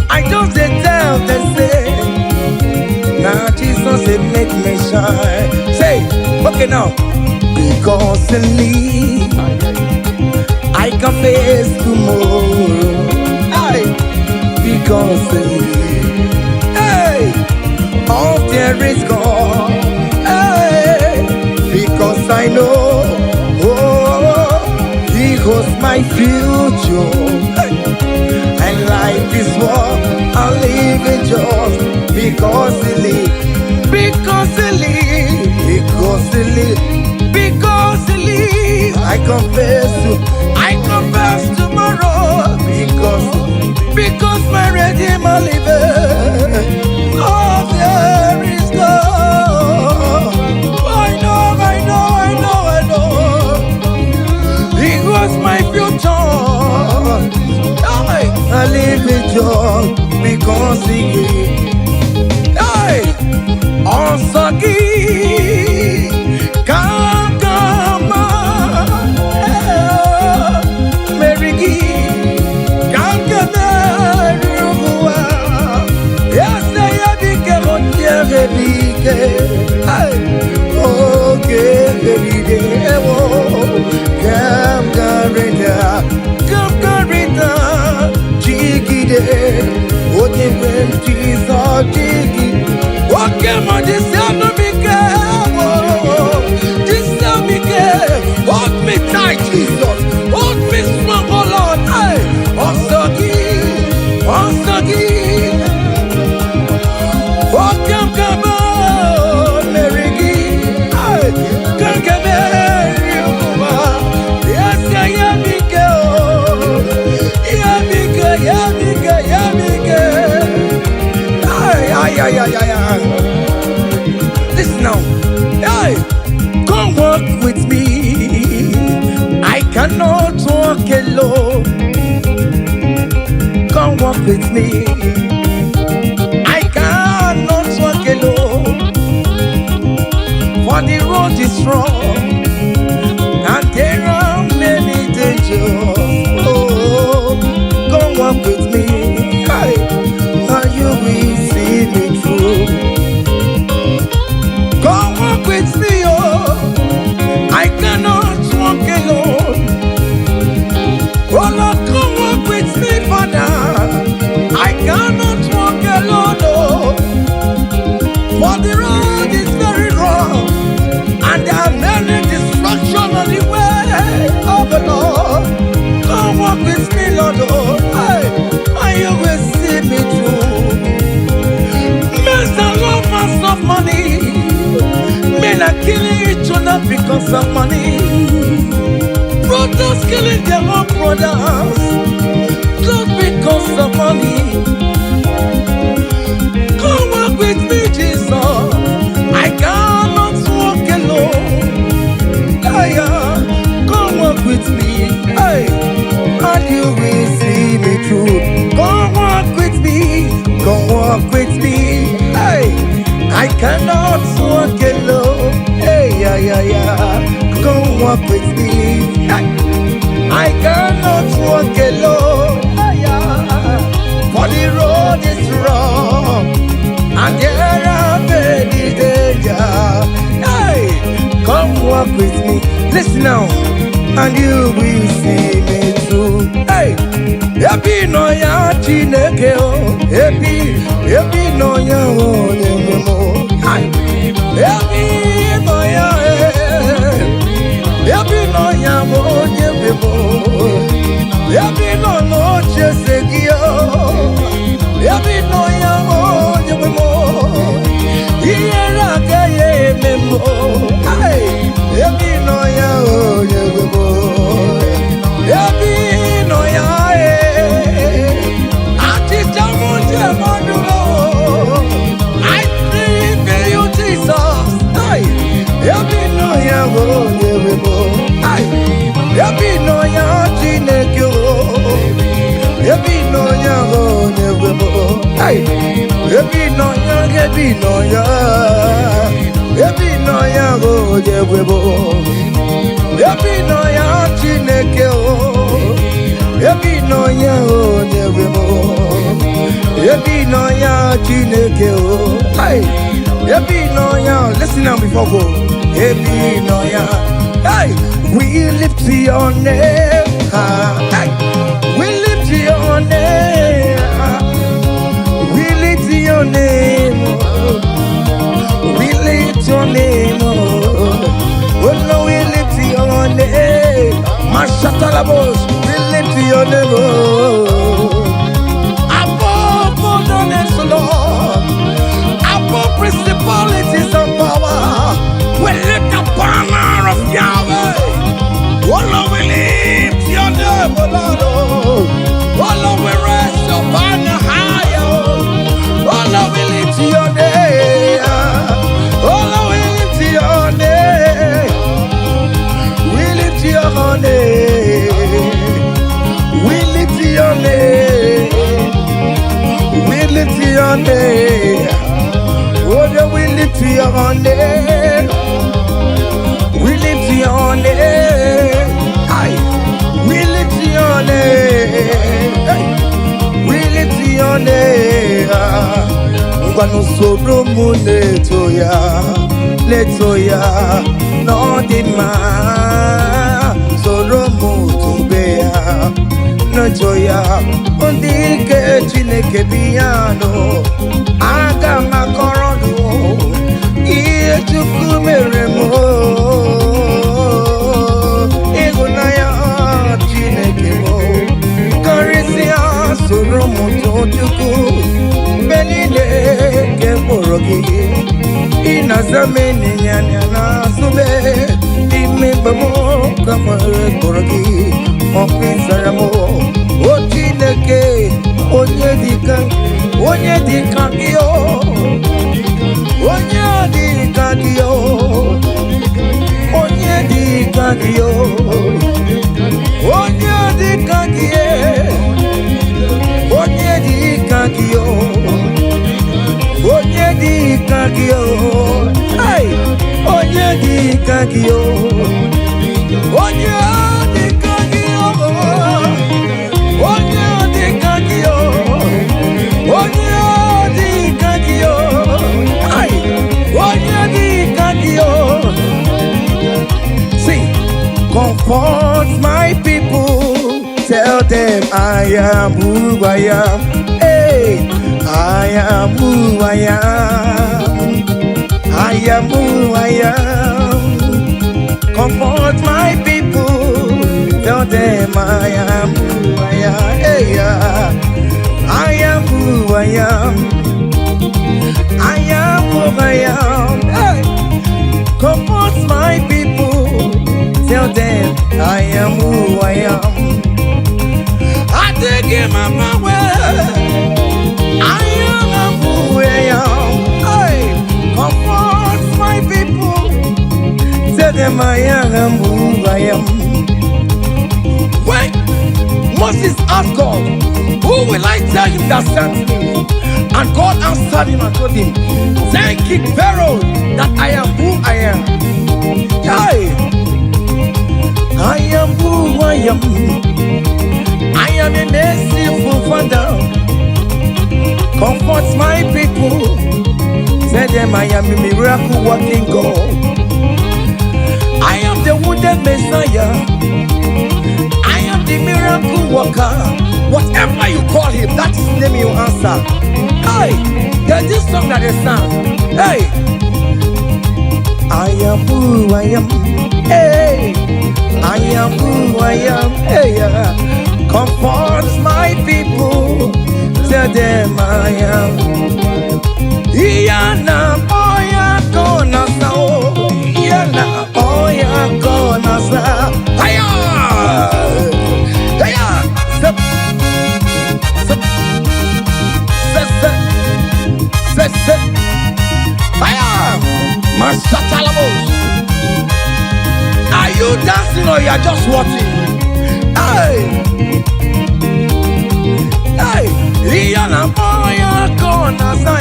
I just tell them say, now Jesus it make me shine. Say, okay now. Because in me, I can face tomorrow. Hey, because in me, hey, all there is gone. Hey, because I know, oh, He holds my future. Hey, and life is what I live in just because He lives. Because He lives. Because He lives. Because He lives, I confess tomorrow. Because my Redeemer liveth. Oh, there is God. I know. He was my future. I live in joy because He gave. Hey, also give. Come, Mary, come, yes, I became on the okay, every day, come, Garita, Jiggy day, what if Jesus, Jiggy, what came on this enemy? yeah. Listen now. Hey, come walk with me. I cannot walk alone. Come walk with me. I cannot walk alone. For the road is strong and there are many dangers. Oh, come walk with me. Hey, and you will see me through. Come walk with me, oh. I cannot walk alone. Oh Lord, come walk with me, Father. I cannot walk alone, oh. For the road is very rough and there are many distractions on the way. Oh the Lord, come walk with me, Lord, oh. Hey, and you will see me through. Men are lovers of money. Men are killing each other because of money. Brothers killing their own brothers just because of money. Come walk with me, Jesus. I cannot walk alone. Yeah, come walk with me. Hey, and you will see me through. Come walk with me. Come walk with me. Hey, I cannot walk alone. Hey, yeah. Come walk with me. Hey, I cannot walk alone. Yeah. For the road is rough and there are many dangers. Hey, come walk with me. Listen now, and you will see me through. Hey, happy no ya chineke o. Happy no ya o nyemo. Happy no ya happy no ya o nyemo. Happy no chesegio. Happy no ya o nyemo. Iyera kaye memo. Hey, happy no ya o nyemo. Happy no ya ati jamunje manulo. I pray for you, Jesus. Hey, happy no ya o nyemo. Hey, happy no ya chineke o. Happy no ya o nyemo. Hey, happy no ya, happy no ya. Happy no ya o nyemo. Happy no ya chineke o. Happy no ya o nyemo. Happy no ya chineke o. Hey, happy no ya. Listen now before go. Happy no ya. Hey, we lift your name. Hey, we lift your name. We lift your name. We lift your name. Oh no, we lift your name. Mashatalabos, we lift your name. Above all the names, Lord. Above principalities and power. We lift the banner of Yahweh. Oh Lord, we lift your name, oh Lord. Oh Lord, we raise your banner higher. Oh Lord, we lift your name. Oh Lord, we lift your name. We lift your name. We lift your name. We lift your name. Oh Lord, we lift your name. We lift your name. Aye. We lift your name. Hey. We lift your name. Ngwanu soro mu letoya no dima soro mu tubeya no joya ondike chineke biyano aga makorodo iye chukwu mere mo igunaya chineke mo karisia soro mu chukwu benile ke porogi inazameni nyanya na sube ime bamo kamare porogi opisaramo o chineke onye dika yo onye di kagio, onye di kagio, onye di kagie, onye di kagio, onye di kagio, hey, onye di kagio, onye di kagio, onye di kagio, onye di kagio, hey, onye di kagio. See, comfort my people. Tell them I am who I am. Hey, I am who I am. I am who I am. Comfort my people. Tell them I am who I am. Hey, I am who I am. I am who I am. Hey, comfort my people. Tell them I am who I am. I take him my way. I am who I am. Hey, comfort my people. Tell them I am who I am. When Moses asked God, who will I tell him that sent me? And God answered him and told him, thank King Pharaoh that I am who I am. Hey, I am who I am. I am a merciful Father. Comfort my people. Tell them I am a miracle working God. I am the wounded Messiah. I am the miracle worker. Whatever you call him, that is the name you answer. Hey, there's this song that they sang. Hey, I am who I am. Hey, I am who I am. Hey, comfort my people. Tell them I am. Iyana oya kona sao. Iyana oya kona sao. Hiya, hiya. Zip, zip, zip, zip, zip. Hiya, Masatalamos. Are you dancing or you are just watching? Hey. Iyana boya kona sa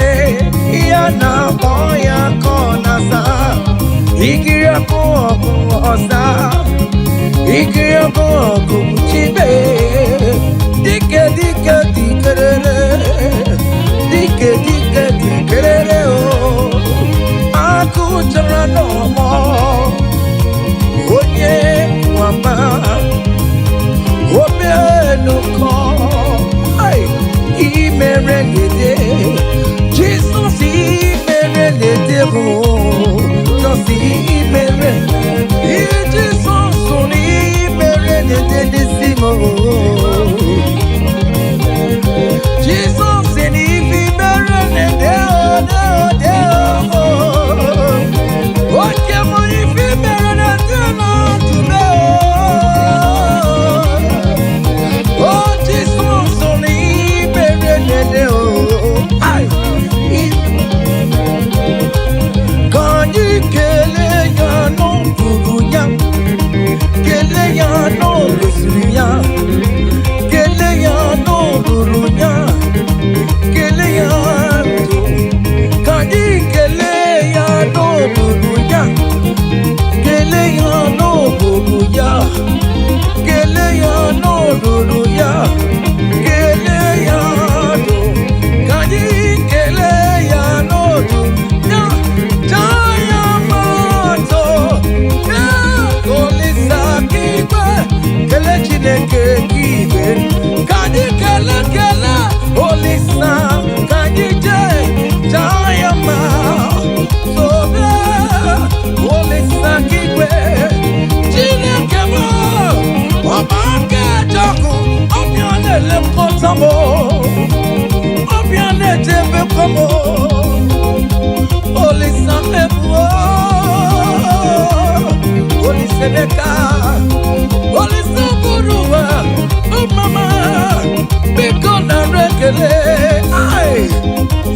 Iyana boya kona sa Ikiya ko osa Ikiya ko chibe Dike dike dikerere Dike dike dikerere o Aku jara no mo Onye wama Obe no ko Jesus,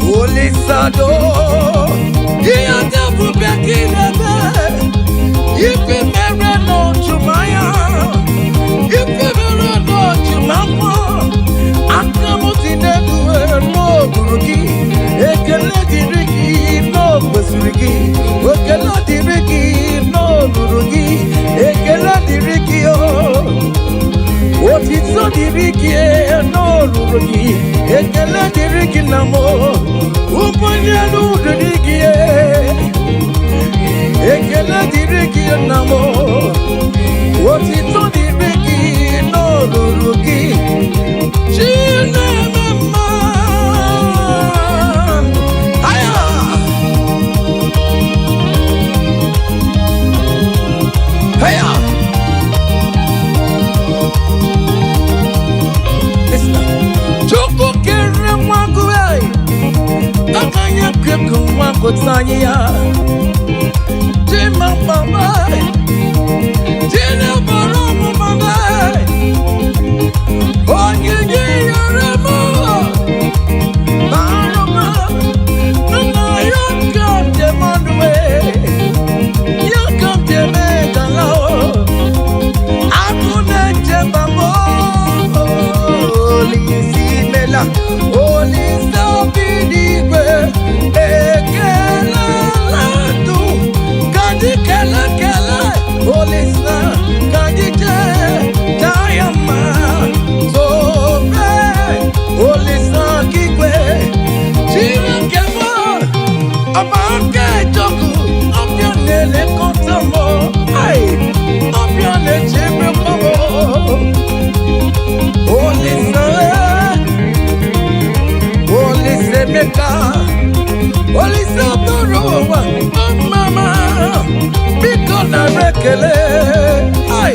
Holy Sado kutanya Jima mama Jina baromu mama Onye yaramo Baroma Nana you come to Monday You come to Megalo Akuna Jebamo Olisi Mela Olisi Bidigwe Ekela Latu Kadi Kela Kela Olisi Kadi Dayama Sobe Olisi Kikwe Chira Kemo Amake Joku Opianele Kontamo Ay Opianele Chebe Komo Olisi Olisi Meka Olisi Borowa Mama Bikona Rekele Ay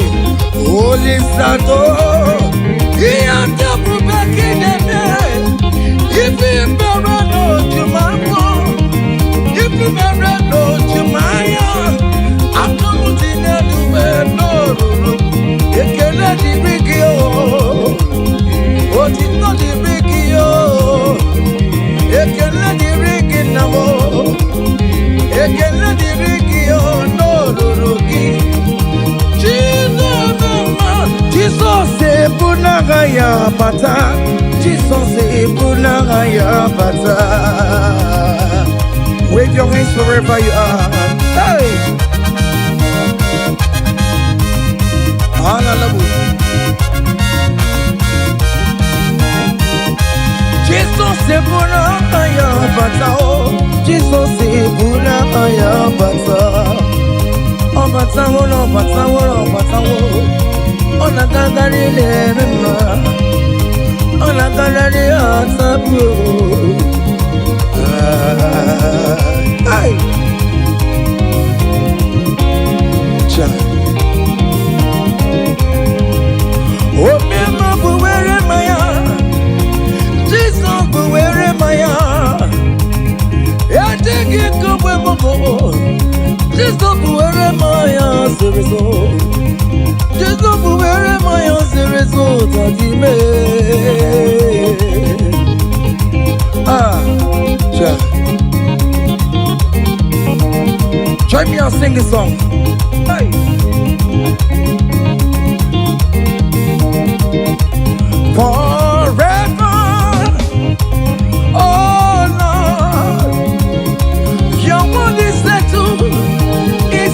Olisi Do Iya Tabu Bekideme Ifi Berano Jumako Ifi Berano Jumaya Akamutine Duwe Noruru Ekele Dibigio Otito Dibigio Ekele Dibiginamo Ekele Dibigio Norurugi Jesus Ebunagaya Bata Jesus Ebunagaya Bata Wave your hands wherever you are. Hey! Hallelujah. Jesus Ebunagaya Bata Jesus Ebunagaya Bata Bata Ona gagari le mema Ona gagari atabu Ay Cha Obiama buwere maya Jesus buwere maya Yategi kubwe moko Jesus buwere maya serezo Jesus buwere maya serezo Tadime Cha Join me and sing this song. Hey. Forever, oh Lord, your word is settled, it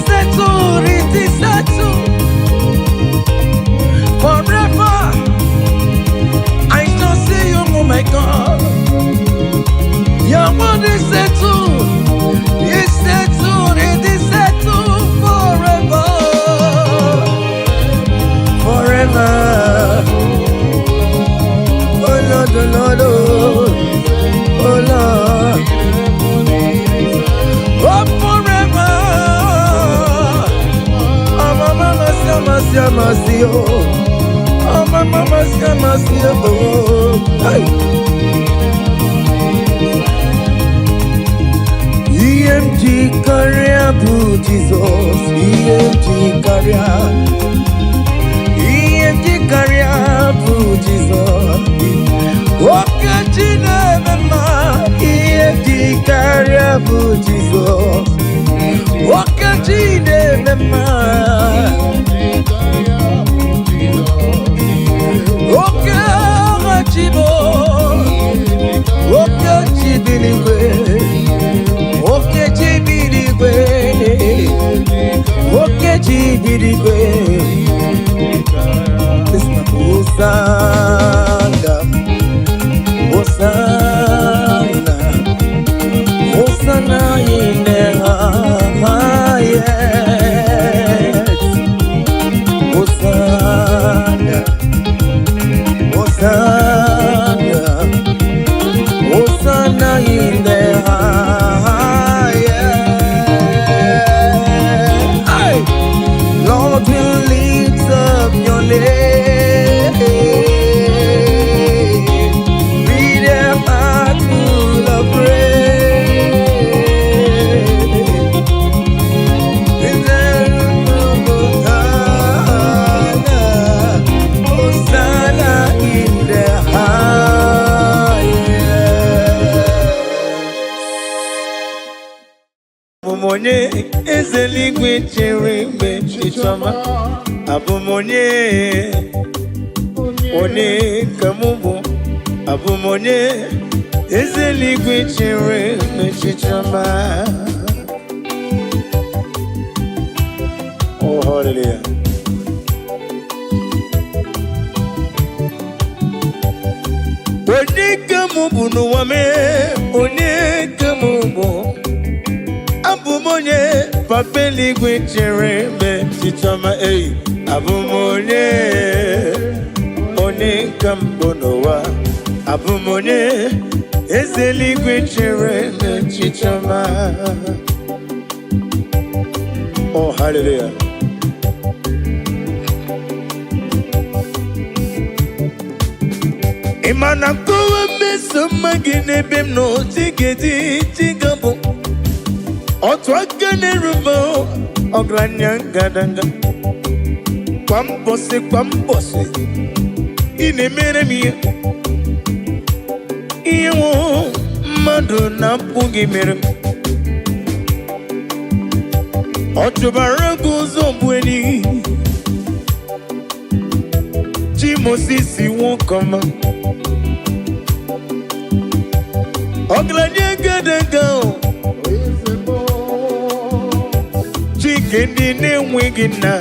is settled. Forever, I shall see you, oh my God. Your word is settled, it's settled, it is settled forever, forever. Oh Lord, oh Lord, oh Lord, oh forever. Oh mama, mercy, oh. Oh mama, mercy, oh. Hey. EMG career, Jesus. EMG career, Jesus. Okay, Chinema. EMG career, Jesus. Okay, Chinema. Okay, Chibo. Okay, Chibiliwe. Okay, Chibiliwe. Okay, Chibiliwe. Hosanna, Hosanna, Hosanna in the highest. Abumonye ezeligwe chere mgbe chichoma. Abumonye one kamubu. Abumonye ezeligwe chere mgbe chichoma. Oh, hallelujah. One kamubu no wame. One kamubu. Abumonye papeli gwe chere me chichoma ei. Abumonye one kambonowa. Abumonye ezeli gwe chere me chichoma. Oh, hallelujah. Imana kowa meso magine bem no tigedi tigabo. Otwakane rumo ogranyanga kwambose inemere mi iwo madu na pugi mere otubaragu zombueni chimosisi won koma ogranyanga danga Chicken wigina.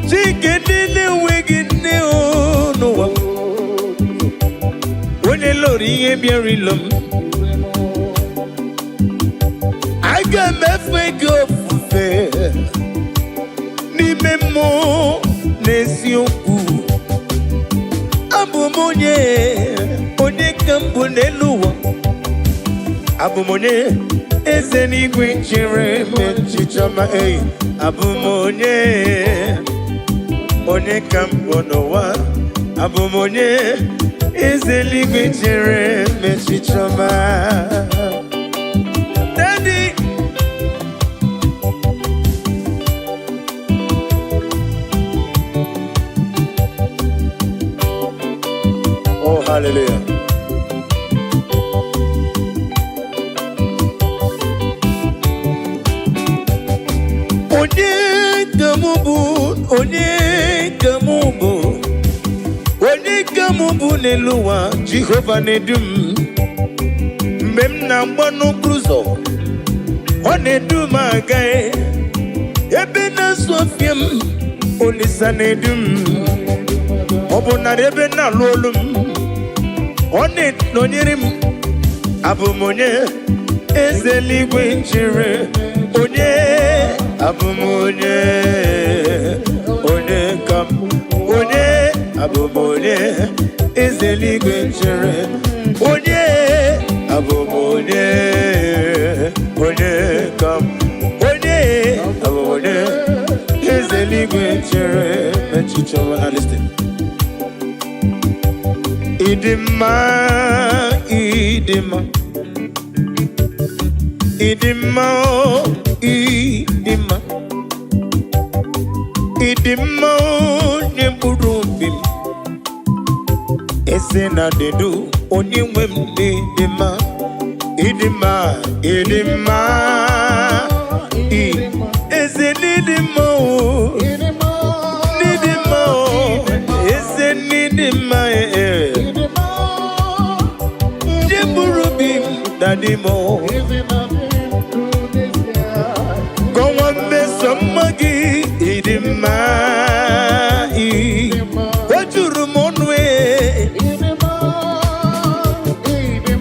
Chicken wigina. No. When a lorry and berry lum. I got my fake of fair. Ni memo, nesioku. Abumonye, one campunelua. Abumonye. Ezenigwe chere me chichoma ei. Abumonye one kambonowa. Abumonye ezenigwe chere me chichoma. Daddy. Oh, hallelujah. Onye kamubu neluwa Jehovah nedum Mem na mbano cruzo Onedum agae Ebe na sofiem Olisa nedum Obuna ebe na lolum One nonirim Abumonye ezeligwe chere Onye Abumonye One kam Onye Abumonye ezeligwe chere Onye Abumonye Onye kam Onye Abumonye ezeligwe chere Mechichoma. Now listen. Idima Idima Idima Idima Idima Nyemburubim Esena dedu Onyemwem Idima Idima Idima Esenidima Nidima Esenidima Nyemburubim Dadimo Somagi idima Wajurumonwe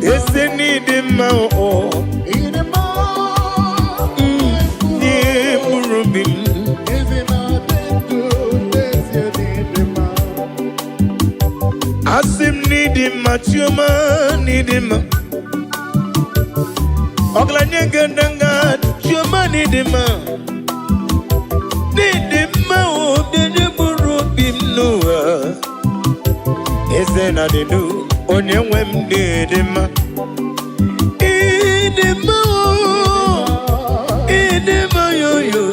Eseni idima Nimurubim Asim nidima Chuma nidima Oglanyanga danga Chuma nidima Esena dedu Onyemwem didima Idima Idima yoyo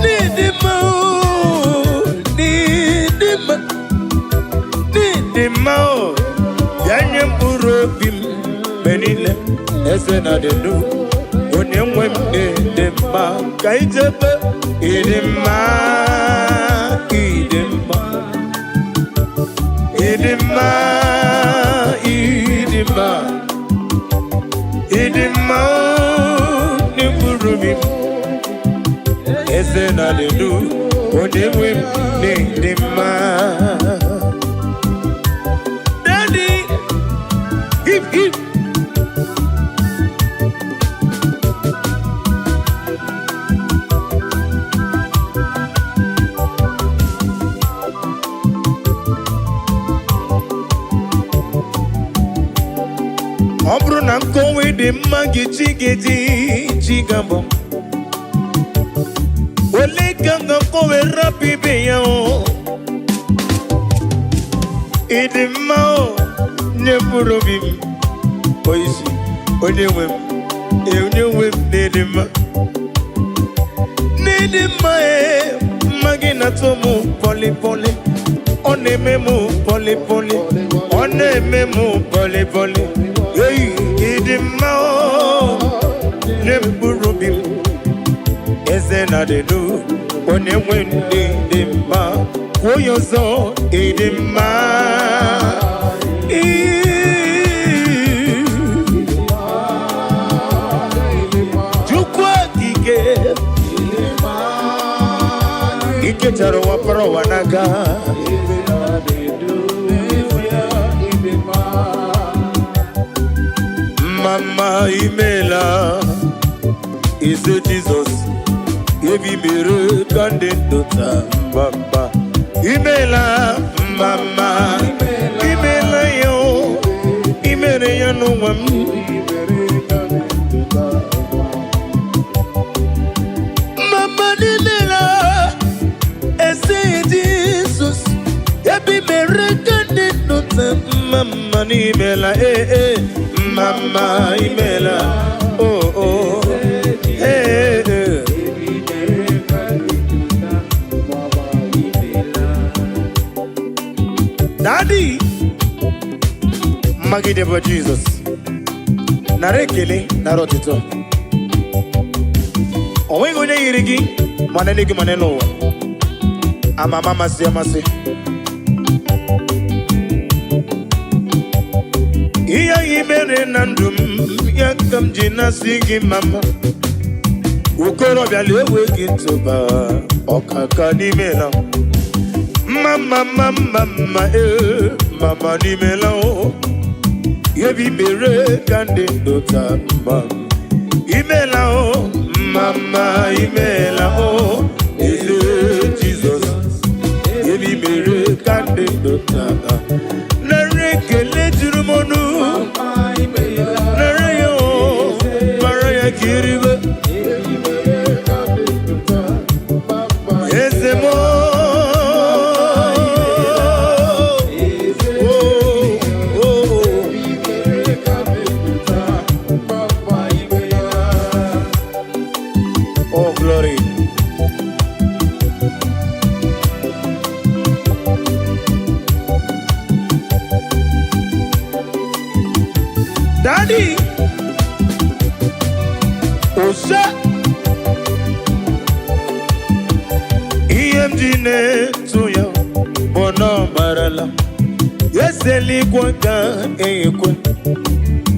Nidima Nidima Nidima Yanyemburobim benile eze na denu onye nwe m dị mma ka ijebe ịdị mma ịdị mma ịdị mma ịdị mma ịdị mma n'ikpuru m eze na denu onye nwe m dị mma. Daddy, give. Ọ bụrụ na nkowe dị mma gị chigabo ole ka nkowe rapụ ibe ya o ịdị mma o nye mkpụrụ obi m oisi onye nwe m n'ịdị mma mma gị na-atụ m pọlịpọlị ọ na-eme m pọlịpọlị ọ na-eme m pọlịpọlị eyi ịdị mma o nye mkpụrụ obi m eze na denu onye nwe ndị dị mma kwuo ya ọzọ ịdị mma Chukwu okike ike chara ụwa para ụwa n'aka mama imela ise Jizọs ebi mere ka ndị ndụta mbamba imela mama imela ya imere ya n'ụwa m mama imela ese Jizọs ebi mere ka ndị ndụta mama imela mama imela oh Daddy magide bụ Jesus nara ekele nara ọtụtụ o nweghị onye yiri gị mana n'ego mana n'ụwa amama amasị ihe anyị mere na ndụ m ya ka m ji na-asị gị mama okorobịa lewe gị tụba ọkaka n'ime la mama n'ime la yebi mere ka ndị ndụta mma imela mama imela eze Jizọs yebi mere ka ndị ndụta nare ekele juru m ọnụ nare ya mara ya kiribe eze mo oh glory Daddy Osa EMG to ya Bono marala Yeseli kwanga ekwe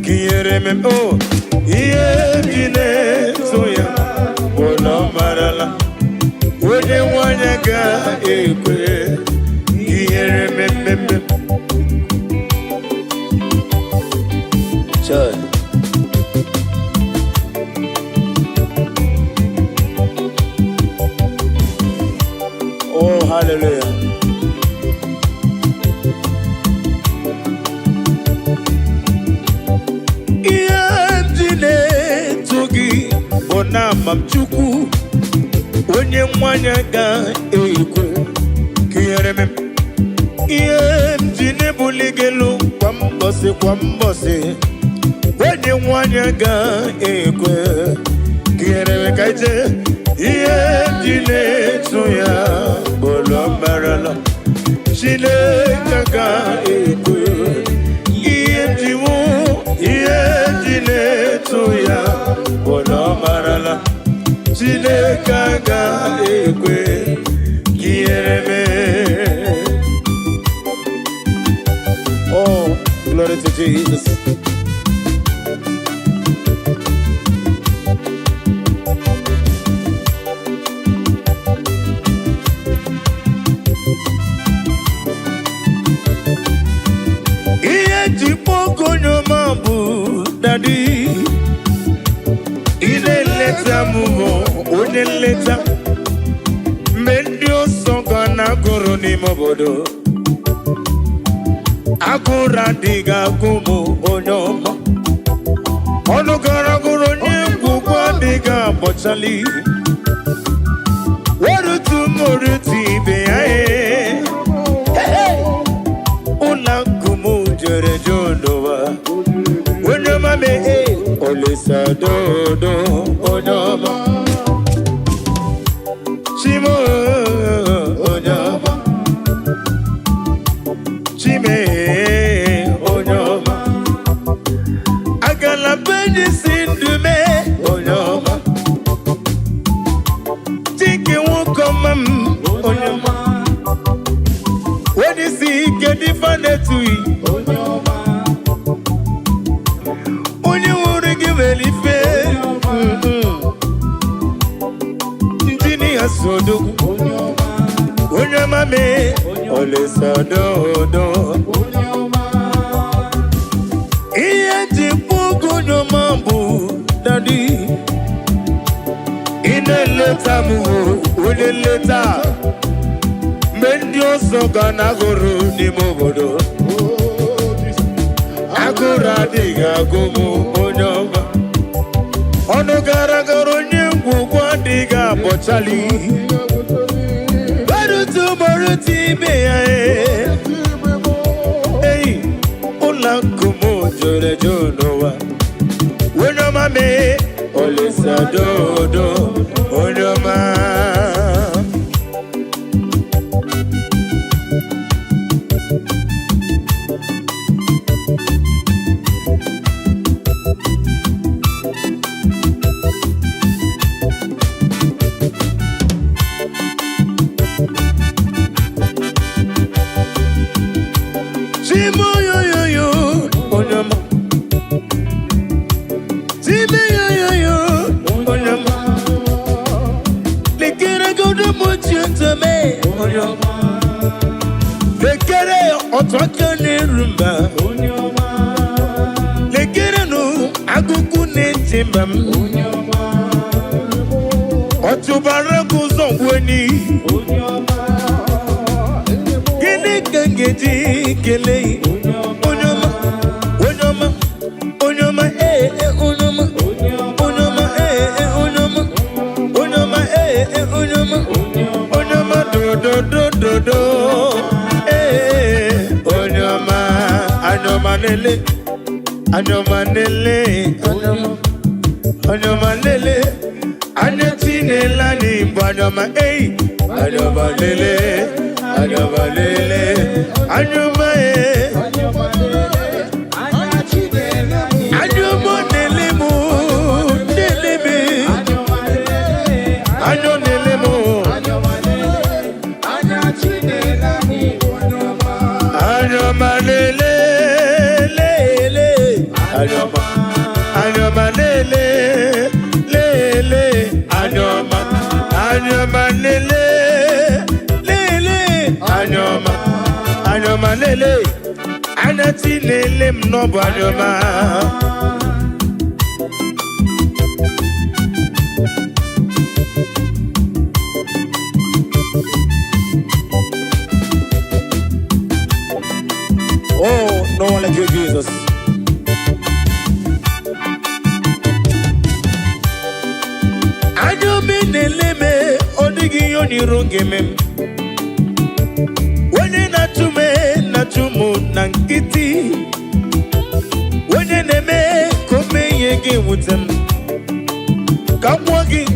Kiyere me oh EMG to ya Bono marala Wone wanyaga ekwe Kiyere me Church. Oh, hallelujah. Iyamjine togi bona mamchuku onye mwanya ga ekwe kiyereme iyamjine buligelu kwa mbose onye nwanya ga ekwe kiyereme kaije iyamjine tuya bolo marala Chile ga ekwe iyamjimu kaga ekwe kiereme. Oh, glory to Jesus. Daddy, ineleta mumo, uneleta mendio songa na goro ni mobodo. Akura diga kumu onyoma, onogara goro ni kukwa diga bochali. Waru tumoriti beae, ula kumu jere jonowa. Onyoma me olisa dodo onyoma chimo onyoma chime onyoma agala beji sindume onyoma tiki wukomam onyoma when you see get different to you onyoma Sodo, Onyama me, Ole Sodo, Iye Pugo no mambu, Daddy. In a letter, with a letter, Mendio Sogana Guru ni Mobodo, Agura diga Gumu, Onyama, Onogara Garonye. Diga bochali baru tomorrow tibe hey ola kumo jore jonowa wonyoma me olisa dodo wonyoma Anyomanele, Anyatinelani, Banama, eh, Anyomanele, Anyomanele, Anyomae, Anyomanele, Nelebe, Anyonelemo, Anyomanele, Anyoma lele, lele, anyoma, anyoma lele, lele, anyoma, anyoma lele, anati lele mnobo anyoma. Oh, no one like you, Jesus. Neleme odigi yoni rongeme wene natumu nankiti wene neme kome yege wutem kamwagi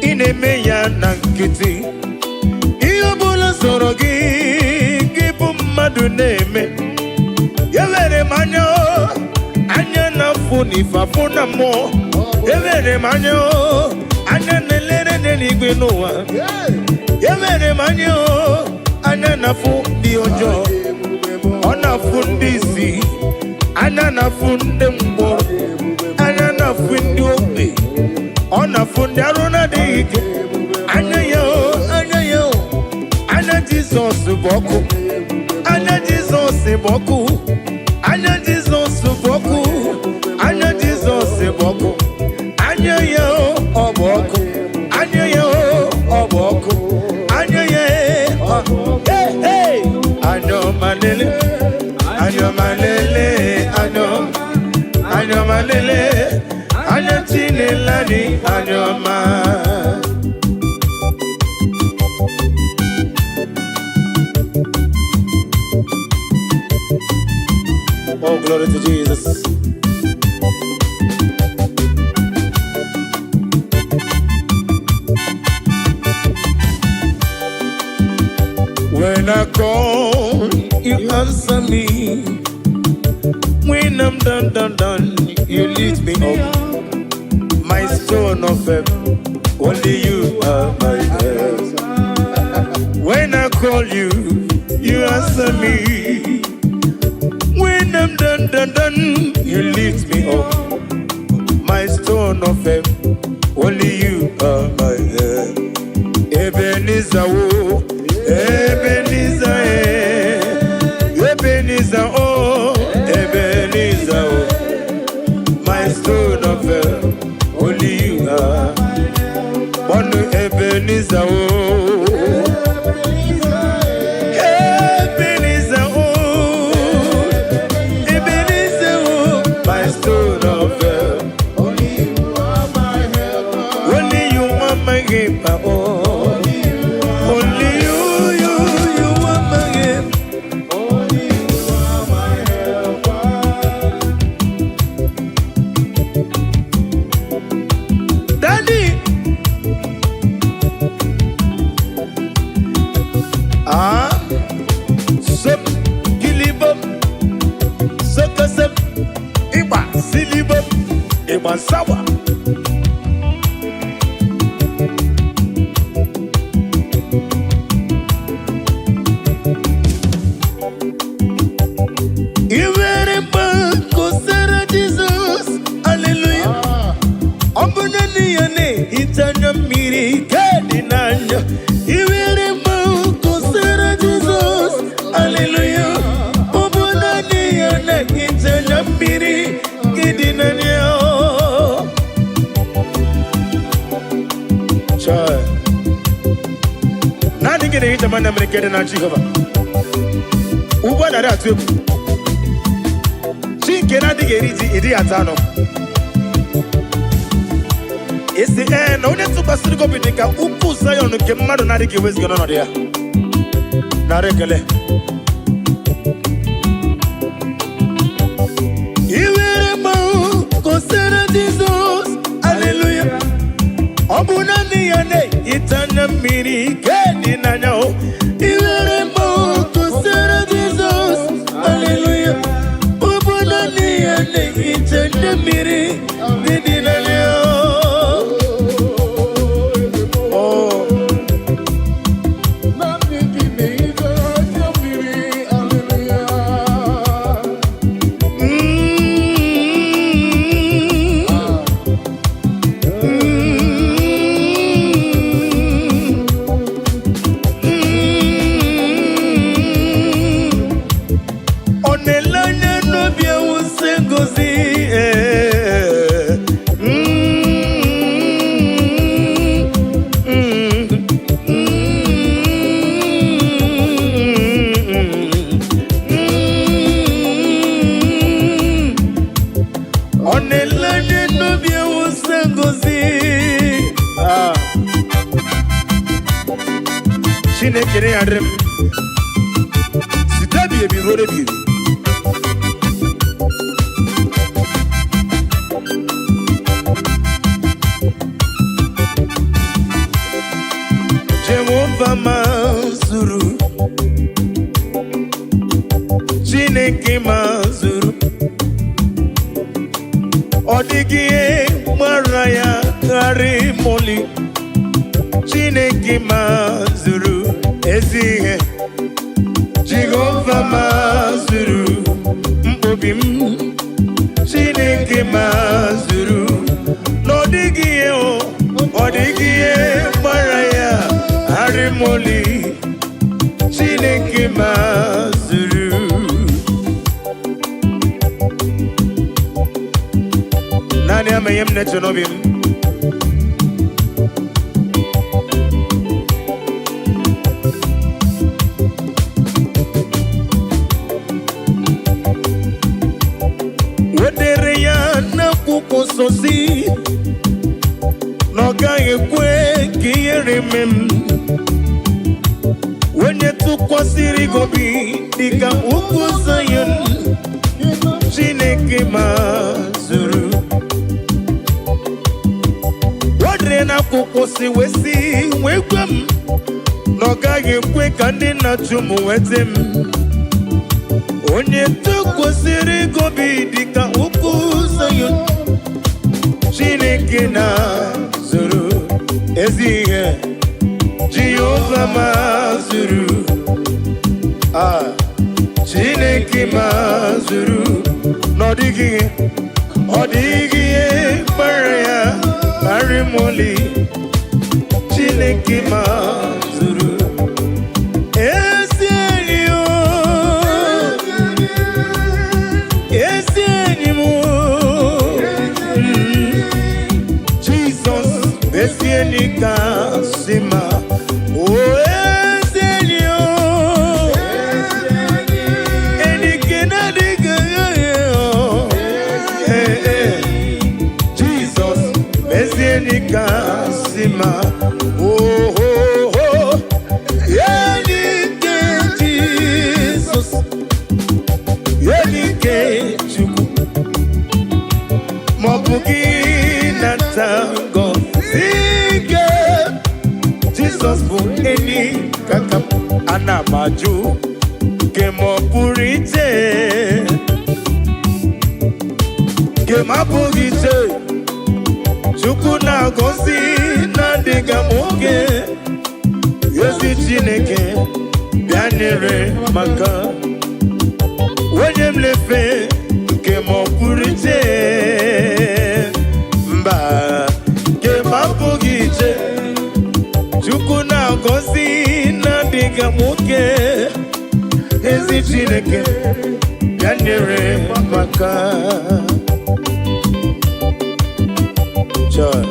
ineme ya nankiti iyo bula sorogi gibu madu neme yewere manyo anya na funi fafuna mo yewere manyo anya nelere n'eluigwe n'ụwa ya mere m anya anya na-afụ ndị ọjọọ ọ na-afụ ndị isi anya na-afụ ndị mgbọrọ anya na-afụ ndị ogbe ọ na-afụ ndị arụ na-adịghị ike anya ya anya Jizọs bụ ọkụ anya Jizọs bụ ọkụ anya Jizọs bụ ọkụ anya Jizọs bụ ọkụ anya ya ọ bụ ọkụ anya ya ọ bụ ọkụ anya ya anya ọmalele anya ọmalele anya ọmalele anya Chinelani anya ọma. Oh, glory to Jesus. When I call, you answer me. When I'm done, you lift me up. My stone of heaven, only you are my help. When I call you, you answer me. When I'm done, you lift me up. My stone of heaven, only you are my help. Ebenezer, oh, Ebenezer, Ebenezer, oh, Ebenezer, oh. My stone of heaven, only you are. One Ebenezer, oh. Sawa Iwere banko sara Jesus hallelujah Ombunani yane itanya miri kadi nanya Iwere banko sara Jesus hallelujah Ombunani yane itanya miri kadi nanya Nani gede hita mana mrekede na Jehova Uba na atu ebu Chinke na dige iri atano Isi na une tuba siriko bidika uku sayo nuke mmadu na dige wezi gano dia Na rekele Iwere mau kosera Jesus Hallelujah Obunani yane itanya miri kedi nanyao Iwere mo kusera Jesus Hallelujah Obunani yane itanya miri kedi nanyao Oh Nani kime itanya miri Hallelujah Chinekere adrem Sitabi ebi rode bi Jehovah Mazuru Chineke Mazuru Odigie Maraya Harimoli Chineke mazuru ezihe Jehova mazuru mkpobim Chineke mazuru n'odigiye odigiye gbara ya Harimoli Chineke mazuru Nani ameyem nechonobim Wedere ya na kukososi Noga yekwe kiyere mem Wenye tukwasiri gobi Dika uku Zion Chineke mazuru Wadre na kukosi wesi Wekwem Noga yekwe kandi na chumu wetem Onye tukwasiri gobi Dika uku Zion Chineke na zuru ezihe Jehova mazuru Chineke mazuru n'odigiye gbara ya Harimoli Chineke mazuru ezi enyi Esienika sima o esenio enikena diga Jesus esienika sima oh yenike Jesus yenike chuku mobuki natango Jesus for any kakap anamaju kemo purite kema purite chukuna gosi na diga moke yesi Chineke bianere maka wenyem lefe kemo purite mba kema purite Chukuna gosi na diga muke ezi Chineke bianyere maka Joy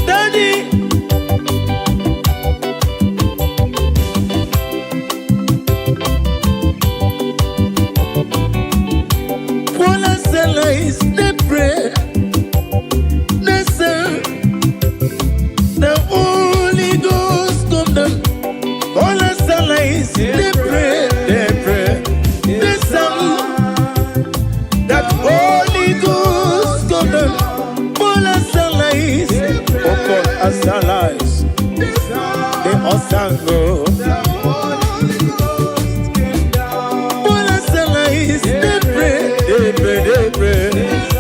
Daddy Pola Sela is the prayer They pray, they sing that Holy Ghost come down. Bola salais, okol asalais, they osango. Bola salais, they pray,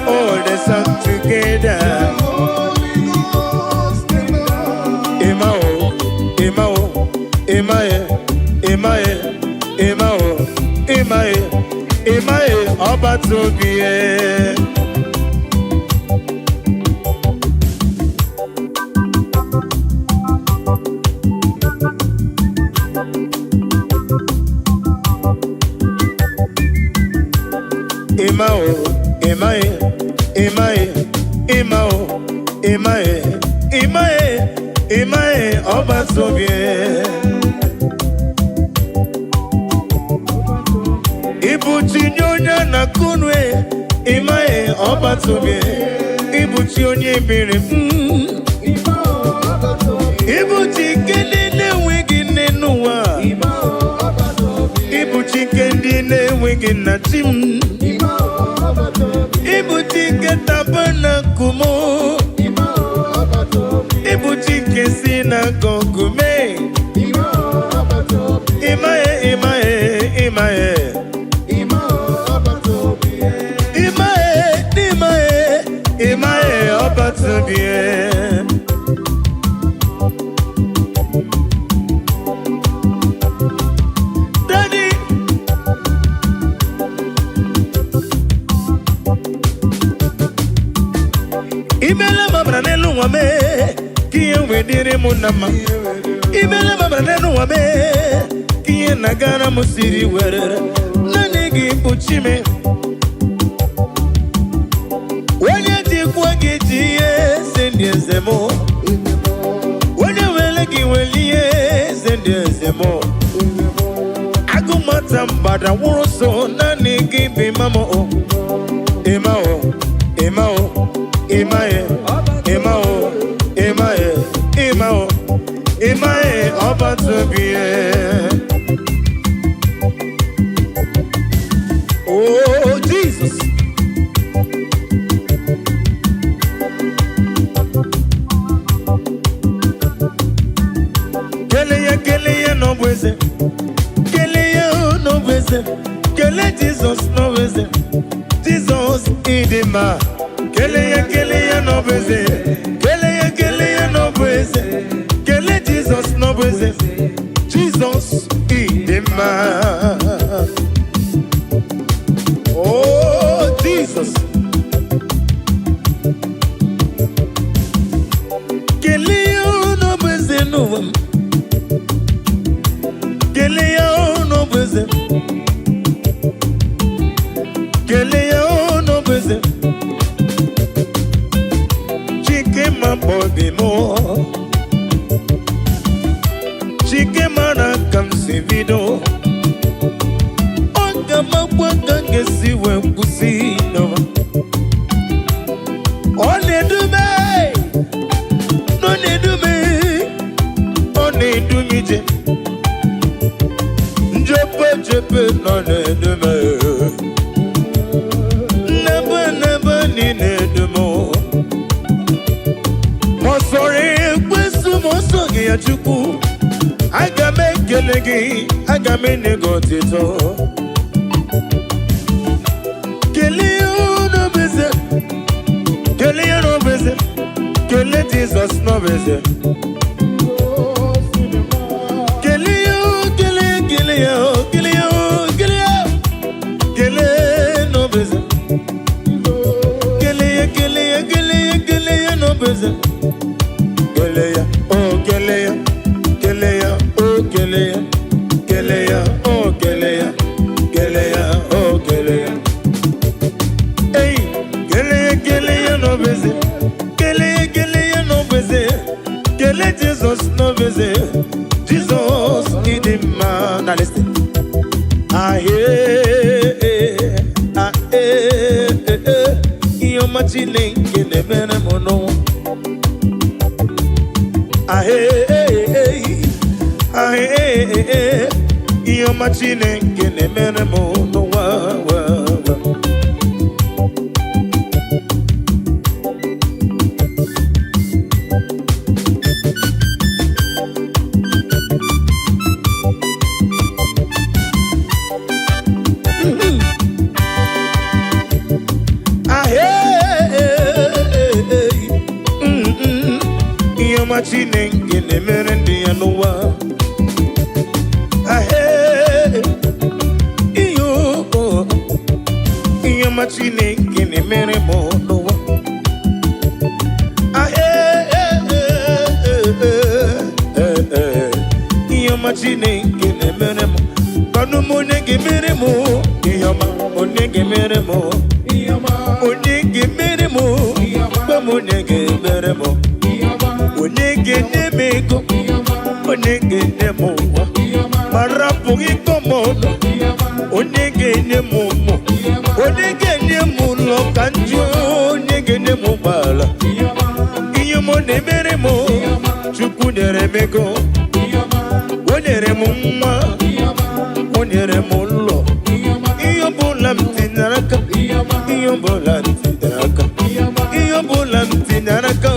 all they sing together. Emao, Imae, Oba Tobie. Imae, Oba Tobie. Ibuchi nyonya na kunwe Imae Oba Tobie Ibuchi onye biri Ibuchi kendi na-enweghị nne n'ụwa Ibuchi kendi na-enweghị nna tim Ibuchi ketaba na kumo Ibuchi kesi na gogume Imae bien. Daddy, imela mabra nelu wame, kiye wedire munama. Imela mabra nelu wame, kiye nagara musiri werere. Nanigi puchime. Zemo, when you will like you will yes, and Zemo. I go matam, but I want so nani give him Mamo, Emao, Emao, Emae, Emao, Emae, Emao, Emae, about to be. Oh, Jesus. Kele Jesus no beze, Jesus idima. Kele no beze, kele no beze, kele Jesus no beze, Jesus idima. Oh Jesus, kele no beze no, kele no beze. Body more, chicken mana come see video. On the map, what can you see when pussy? No, only do me, no need do me, only do me. Jump, no need do me. Never need do more. Sorry, questo mosso che a chuku. I can make a leggy, I can make a gotito. Kelly no visit, Kelly no visit, Kelly Jesus no visit. Kelly no visit. Kelly no visit. Kelea, oh Kelea, Kelea, oh Kelea, Kelea, oh Kelea, Kelea, oh Kelea. Hey, Kelea no beze, Kelea no beze, Kelea Jesus no beze, Jesus need him man. Now listen. You're machine in the venom. You're machine in the venom. Machine in the merendi and noa. You machine in the meremo noa. You machine in the meremo. But no money give meremo. Yama, only give meremo. Only give meremo. But money give meremo. Onege nemego, onege nemo, marapugi komono, onege nemomo, onege nemulo kanjo, onege nemubala, iyomo nemeremo, chuku neremego, oneremuma, oneremulo, iyobolam tinaraka, iyobolam tinaraka, iyobolam tinaraka.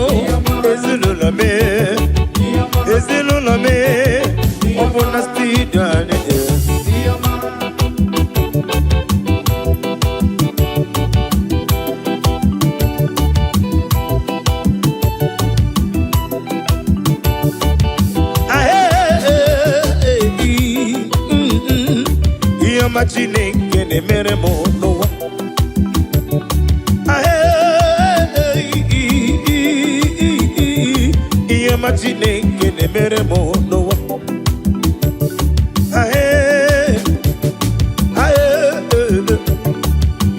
Chineke na-emere m n'ụwa. Ihe ọma Chineke na-emere m n'ụwa.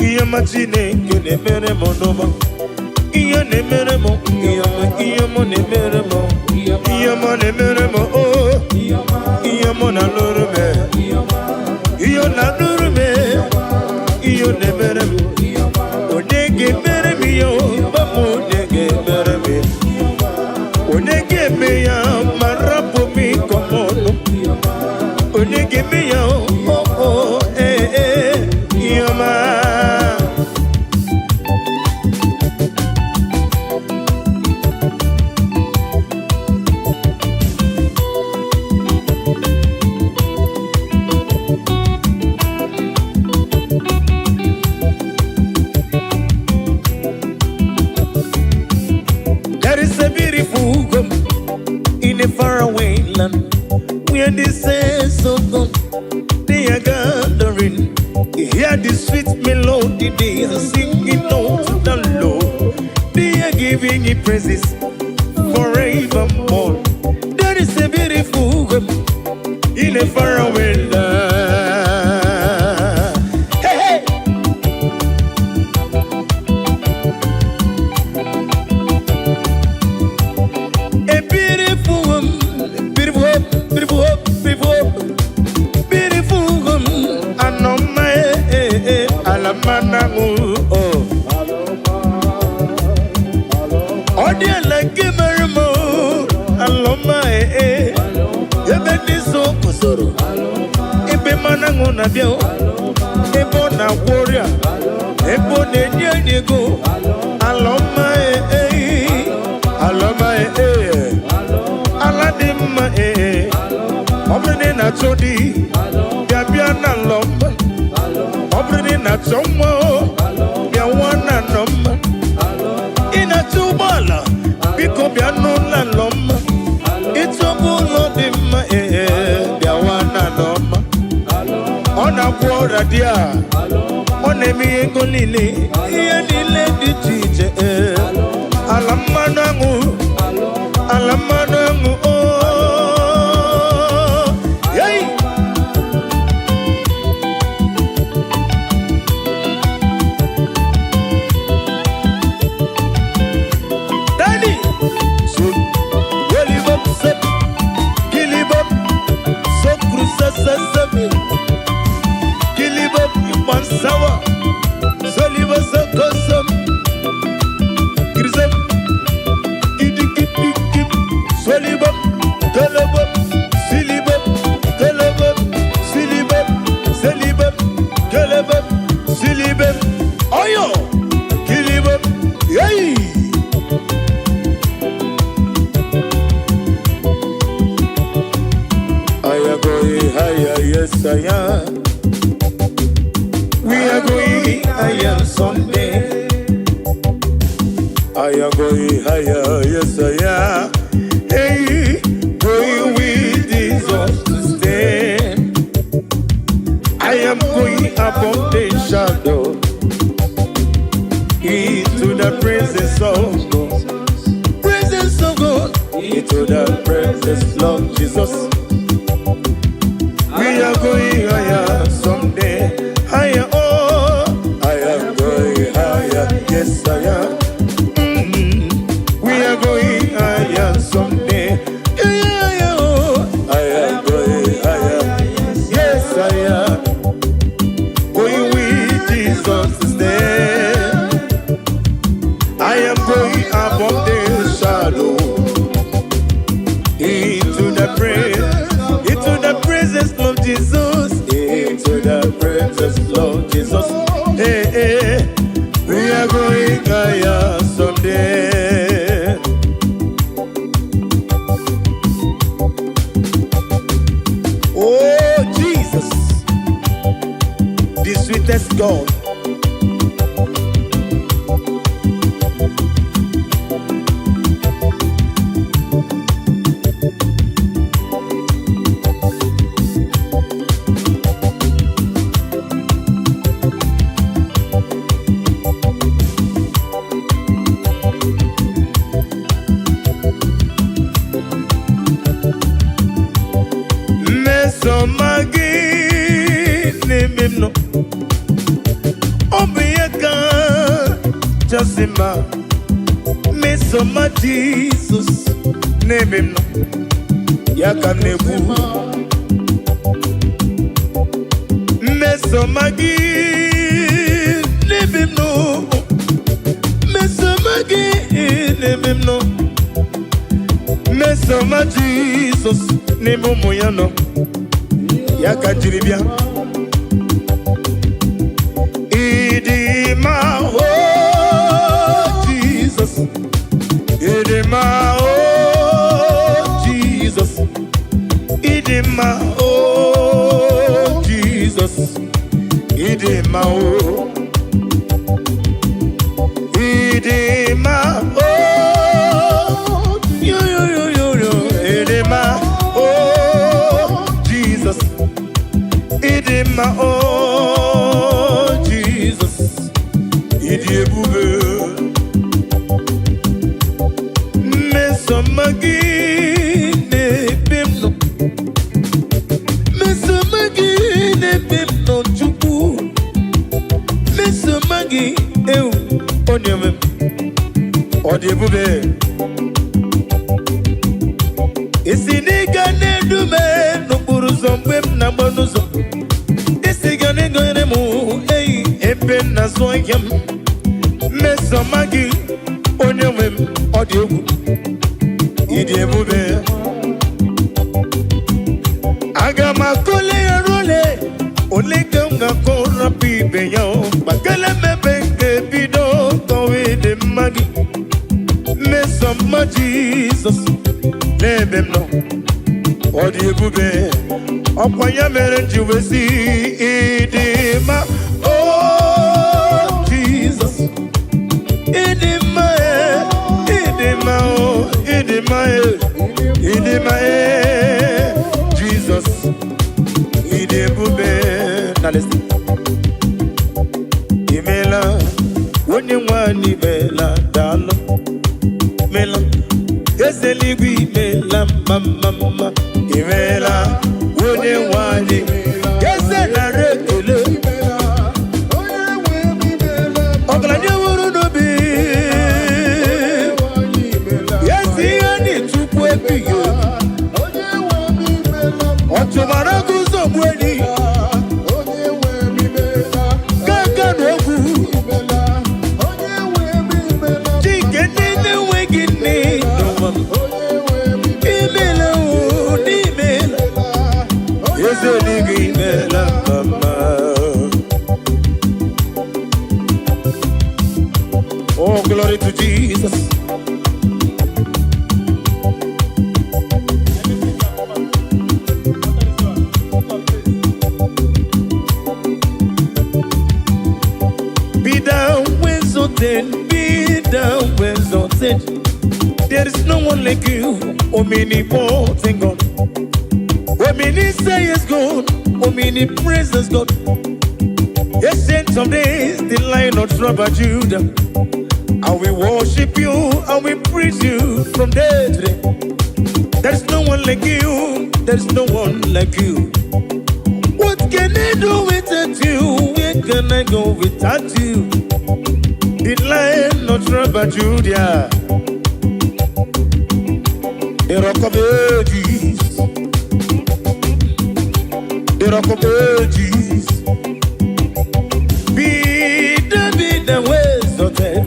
Ihe ọma Chineke na-emere m n'ụwa. Ihe na-emere m, ihe ọma na-emere m, ihe ọma na-emere m, ihe ọma na-alụrụ m, ihe ọ na-alụrụ m, ihe na-emere m. Onye ga-emere m ya, mama onye ga-emere m ya. Onye ga-eme ya ma rapụ m ịkọ m ọnụ. Onye ga-eme ya, ihe ọma. There is a beautiful home in a faraway land where the saints of God they are gathering. You hear the sweet melody they are singing unto the Lord. They are giving Him praises forevermore. There is a beautiful home in a faraway land. Hey, hey. A beautiful home, beautiful home, beautiful home, beautiful home, beautiful home. Anoma alamana oh. Odia like mermo aloma ebe niso kusoro ebe manango na bio ebo na warrior ebo ne nyego aloma aloma aladimma obrene na chodi bia na lomba obrene na chomo bia wana nomba ina tubala biko bia no na lomba itobulo dimma bia wana nomba ona kwora dia ona mi engolile iye nile di tije alamanangu hey. Daddy so welibop sep kilibop so cruza sesame kilibop ipan sawa so liba so kosam kirzep Solibop, telebop, silibop, telebop, silibop, selibop, telebop, silibop, oyo, kilibop, yay! I am going higher, yes I am. We are going higher someday. I am going higher, yes I am. Hey, going with Jesus to stand. I am going above the shadow into the presence of God. Presence of God into the presence of Jesus. We are going higher someday. Higher, oh, I am going higher. Yes, I am. We are going higher someday. Jesus, into the presence of Jesus. Hey, hey, we are going higher someday. Oh, Jesus, the sweetest God. no Obiaka Jasima Mesoma Jesus name him no Yaka nebu Mesomagi name him no Mesomagi name him no Mesoma Jesus name moyano Yaka jiribia Idima oh Jesus Idima oh Jesus Idima oh Jesus Idima oh Idima oh yo Idima oh Jesus Idima oh Jesus Idiebube Mesomagi nebimno Mesomagi nebimno chuku Mesomagi eu onyeme Odiebube Isiniga nedume nukuru zombem na bonuzo Isiga negoyeremu ebe na zoyem Mesomagi onyeme odiebu Idiebube Agama kole role Olega nga kora pibe yo Bakele mebenge bido Kowe de magi Mesoma Jesus Nebem no Odiebube Okwanya mere njiwesi Idima Oh Jesus Idima Idima oh Idima Idima Jesus Idiebube Now listen Imela When you want Imela Dalo Mela Yeseligwi Mela Mama Imela When you want Yesela Rekele Oglanya Wuru Nobi Yesi Ani Tukwe Piyo Otubara Kuzo Mweni Kaka Nogu Chikene Wegini Imela Imela Yeseligi Imela Mama Oh glory to Jesus Be down when exalted. There is no one like you, omnipotent God. Omni say is God, omni praises God. Ancient of days, the Lion of tribe of Judah. And we worship you, and we praise you from day to day. There is no one like you, there is no one like you. What can I do without you? Where can I go without you? The Lion of tribe of Judah, the Rock of Ages, the Rock of Ages. Be the ways of it.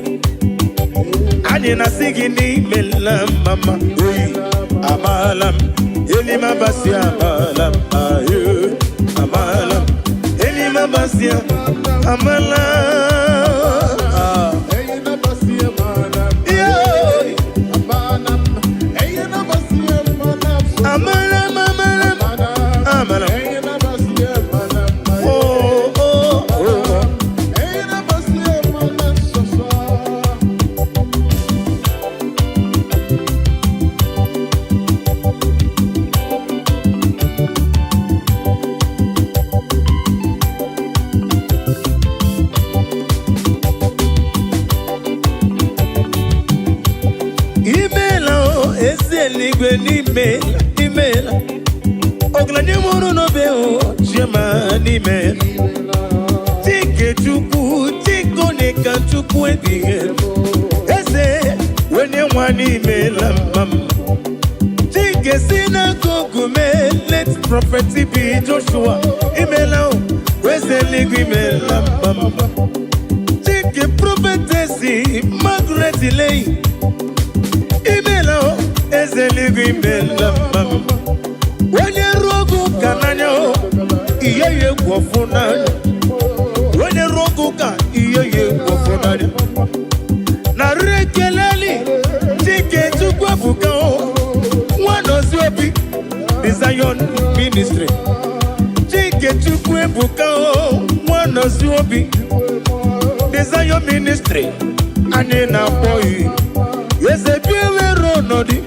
And in a singing melam mama, amalam, elima basia amalam, ayu, amalam, elima basia amalam. Email, oglanye muru no be o Shemani me. Tike chuku, tiko neka chuku edige. Ese, when you want me lamam. Tike sina kukume, let prophet be Joshua. Imelo, where's the ligi me lamam. Tike prophetessy, Margaret Lay. Imelo, is the ligi me lamam. When you rogu kananyo, iye wafuna. When you rogu ka, iye wafuna. Na rekeleli, tike chukwa fukao. One osiopi, the Zion ministry. Tike chukwe fukao. One osiopi, the Zion ministry. Anena boy, yes a pure ronodi,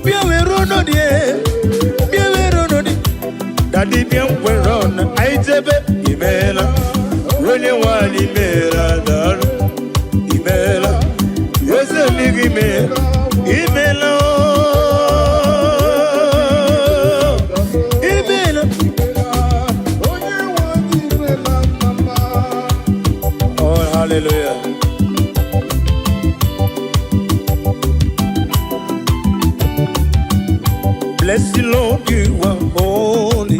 pure ronodi. Daddy bien run, I tebe imela. When you want imela, dar imela. Yes, a big imela, imela, imela. Oh, hallelujah. Bless the Lord, you are holy,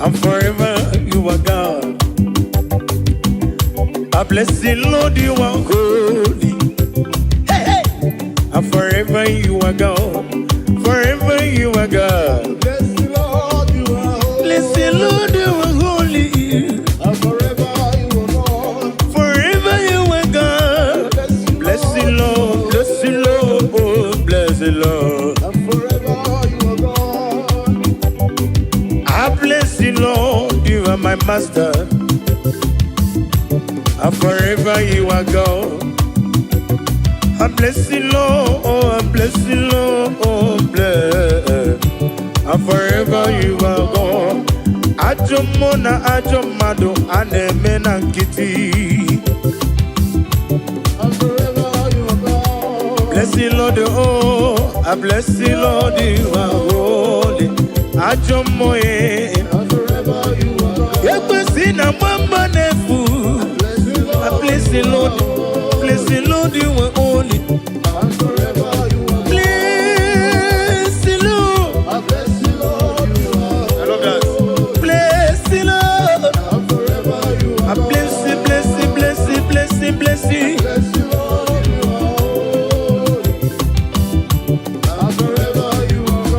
and forever you are God. I bless the Lord, you are holy, hey, hey. And forever you are God, forever you are God. Bless the Lord, you are holy, bless the Lord, you are holy, and forever you are God, forever you are God. Bless the Lord, bless the Lord, oh, bless the Lord. Lord, you are my master, and forever you are God. I bless you, Lord, oh, I bless you, Lord, oh, bless, and forever you are God. Ajomona, Ajomado, Anemena Kitty, and forever you are God. Bless you, Lord, oh, I bless you, Lord, you are holy. Ajomoye. Sina mama nefu, I bless the Lord, you are holy. And forever you are. Bless the Lord, I bless the Lord, you are. I love that. Bless the Lord, and forever you are. I bless you, bless you, bless you, bless you, bless you. Bless the Lord, you are holy. And forever you are.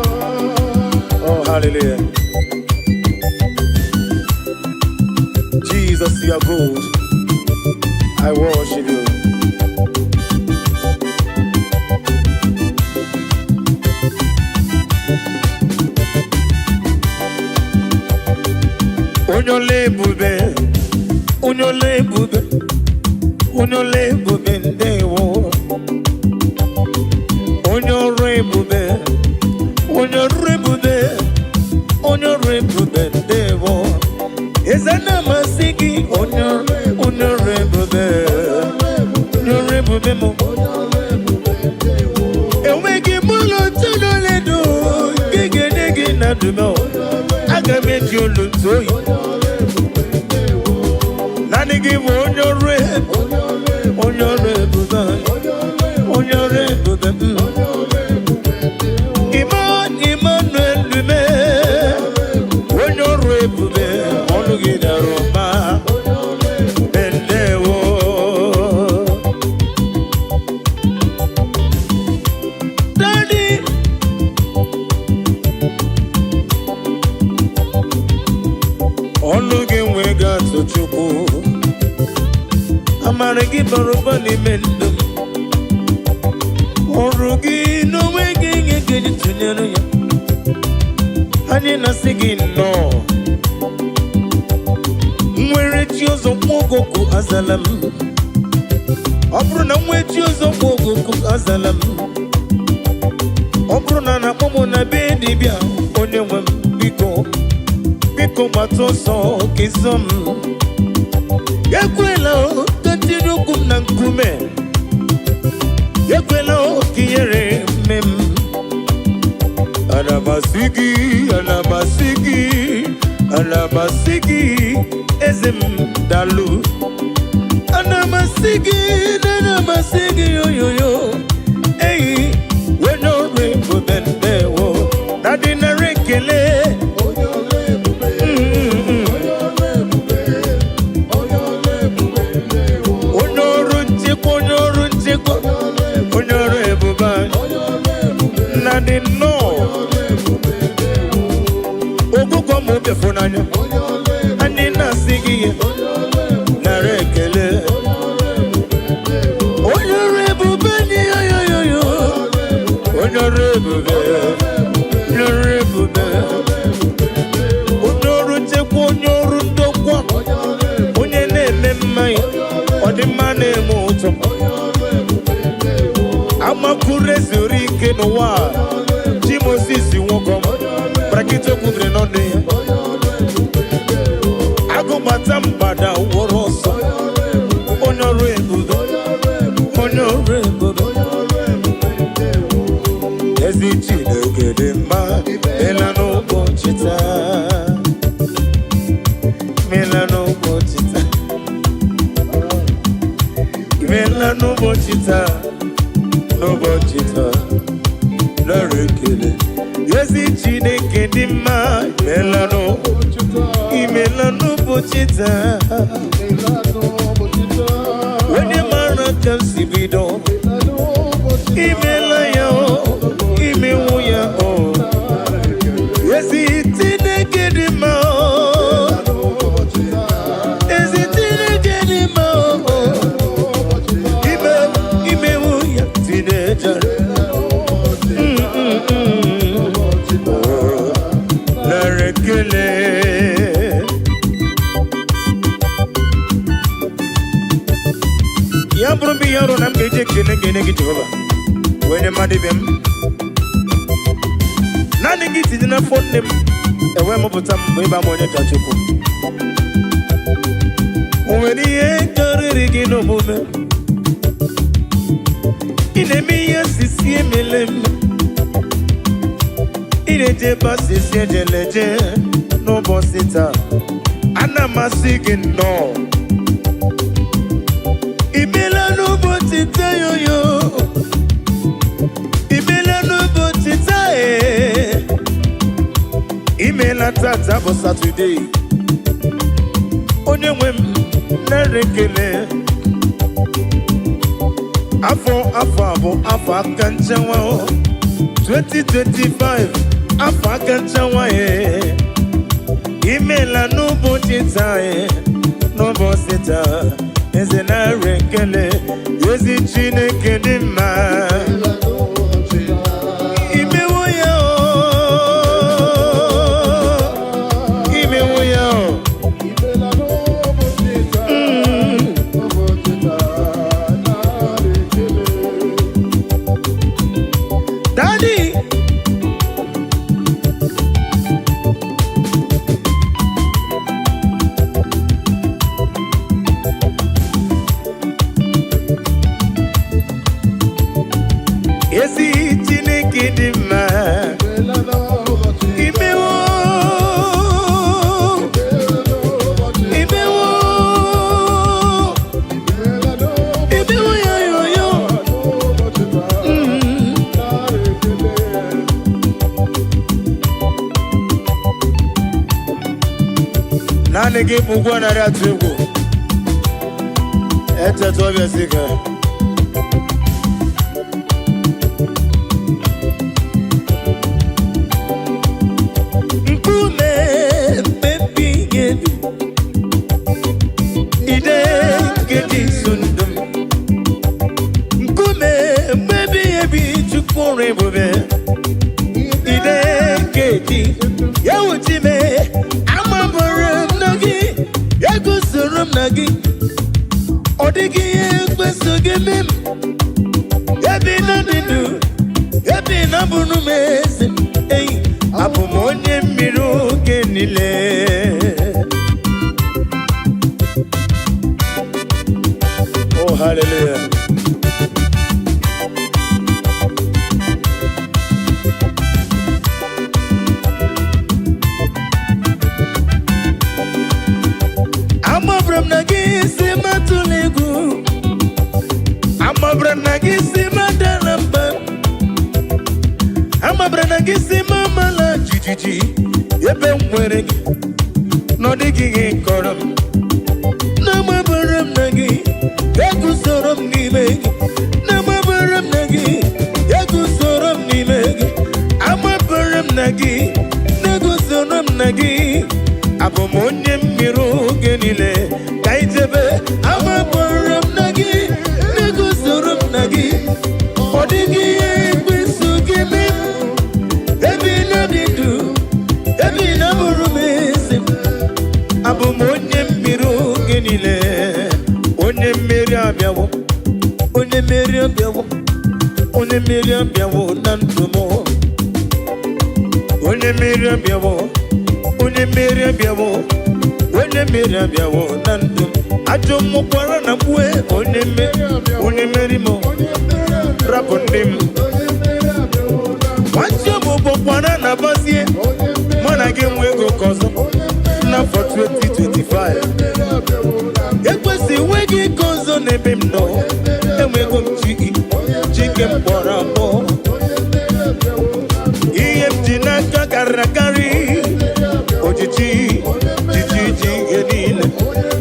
Oh, hallelujah. Jesus, you are good. I worship you. Unyole bube, unyole bube, unyole bube ndewo. Unyore bube, unyore bube, unyore bube ndewo. Is that not my singing? Honorable Bemo. And we give Mulo to the Ledo, Gig and Adumo. I can make you look to you. Nani give on your red, on your Emmanuel Lume, on your rebel. Amaragi barubani mendum Orugi no weging again to Neruya Hanina singing no Where it use of Mogoku Azalam Obruna wet use of Mogoku Azalam Obruna na Pomona Bedibia Onewem Biko Matoso Kisum Yakwela Tantino Kumnankume Yakwela Kiere Mem Adaba Anamasigi, ezem dalu. Anamasigi, yo yo yo. Hey, we no rainbow bende wo. Nadina rekele. Nadino. Ogugo mo be fonanya. Anina sigi. Narekele. Ressurection wa Jimosisi wonkom Brakito kudre none Ago matambada woroso Honorable Ezichi negedema Melano bochita Melano bochita Bochita, la rekele. Yesi chine kedima, melano, imelano bochita. When your man comes to be done, imelaya o, imewuya o. Yesi chine kedima o, yesi chine kedima o. Yambrumbi yaro nam geje kene Jehovah. When madibem nani giti dina phone them ewe mo butam we ba mo nyeka chuku when ye kariri gino bume ine mi yesi melem ine je pasi siedeleje no bosita ana masigi no imela no bosita yo imela no bosita imela tata bosa today onye nwem na rekele Afo akanchawa 2025 Afo akanchawa Imela no bochita no bosita Eze na rekele Yezi chine kedima Imewoya Imewoya Nani ke pugwa na ratugo Ete tobe sika Nkume baby gedi Ide gedi sundum Nkume baby ebi chukure bube Ide gedi Yawutime Nagi Odigi ekweso gemem Ebi na didu Ebi na bunu mesi Ey Apumonye miru genile Oh hallelujah gisi madalamba Amabrana gisi mama la jijiji Ebe mwere gi Nodigi gi koram Namabaram nagi Yaku soram ni megi Namabaram nagi Yaku soram ni megi Amabaram nagi Nagu soram nagi Abomonye miru genile Kaijebe Amabaram nagi Nagu soram nagi Odigi ekwisu gimi Ebi nabidu Ebi naburumisi Abomonye miru genile Onye meri abiawo Onye meri abiawo Onye meri abiawo nantumo Onye meri abiawo Onye meri abiawo Onye meri abiawo nantum Ajo mukwara na bue Onye meri mo Rapondim Wancho mukwara na basie Mana gemwego kozo Na for 2025 Ekwesi wegi kozo nebimno Emwego mchiki Chike mpora mo Iye mjina kakarakari Ojiji Jiji genile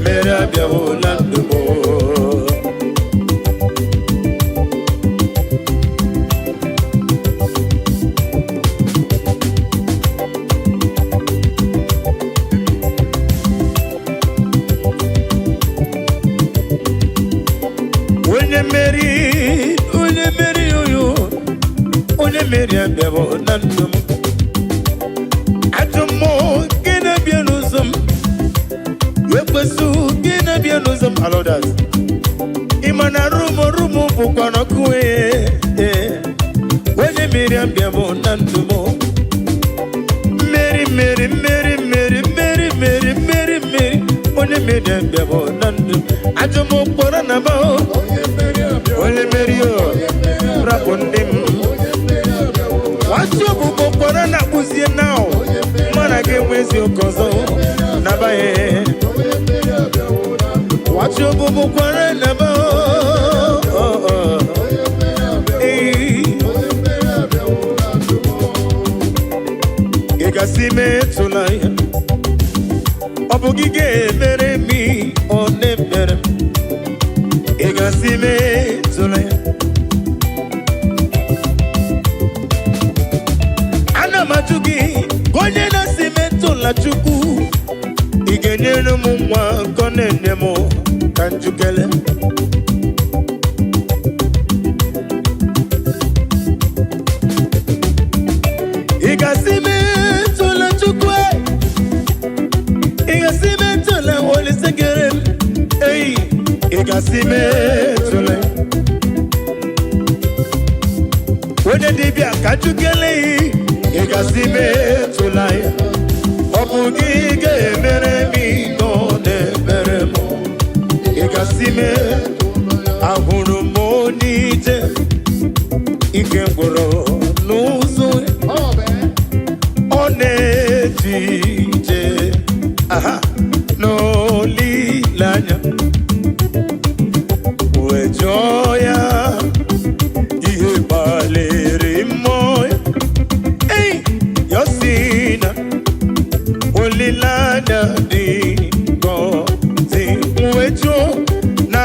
Mera biawo landumo Meri abiawo nandum Atomo gina bianuzum Wepesu gina bianuzum Alodas Imana rumo Bukwana kue Wenye meri abiawo nandumo Meri Wenye meri abiawo nandum Atomo pora nabao Wenye meri yo Rapondim Wacho bubo kwara na kuzie nao Mana gewezi okozo Nabaye Wacho bubo kwara na bao Gegasime tulaya Obugige mere mi one mere Gegasime tulaya Machugi, gonye na simento la chuku Igenye no mumwa kone nemo kanjukele Iga simento la chukwe Iga simento la wole segerem Ey, iga simento la Wone dibia kanjukele Igasime tulaya Obugige mere mi no ne mere mo Igasime ahuru mo nije Ikengoro nuzu One jije Aha no lilanya Wejoya Ihe baleri moya Yosina Olilana di go Ti uwejo Na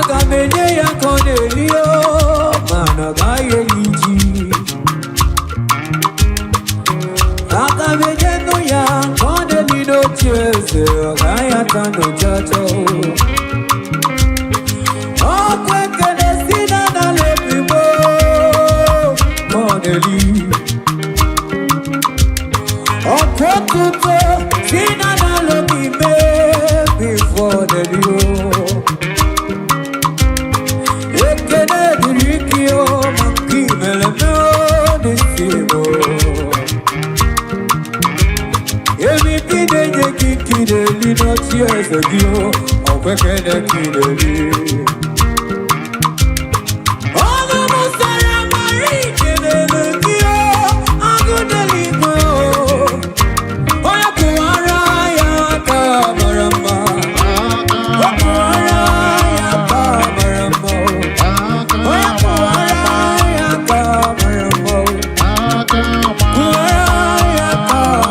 Agamenye ya Cornelio, managaye liji. Agamenye no ya Cornelio chese, agaya tano chacho. Okweke desina na lepimo, Cornelio. Okwekuto sina na lopime before the dio. Not years ago, I'll quick and kill all the most I am in the Kio, I'm good to leave. Oh, Yakuaraya, Kamarama, Yakuaraya, Kamarama, oh, Yakuaraya, Kamarama, Kuaraya, Kamarama.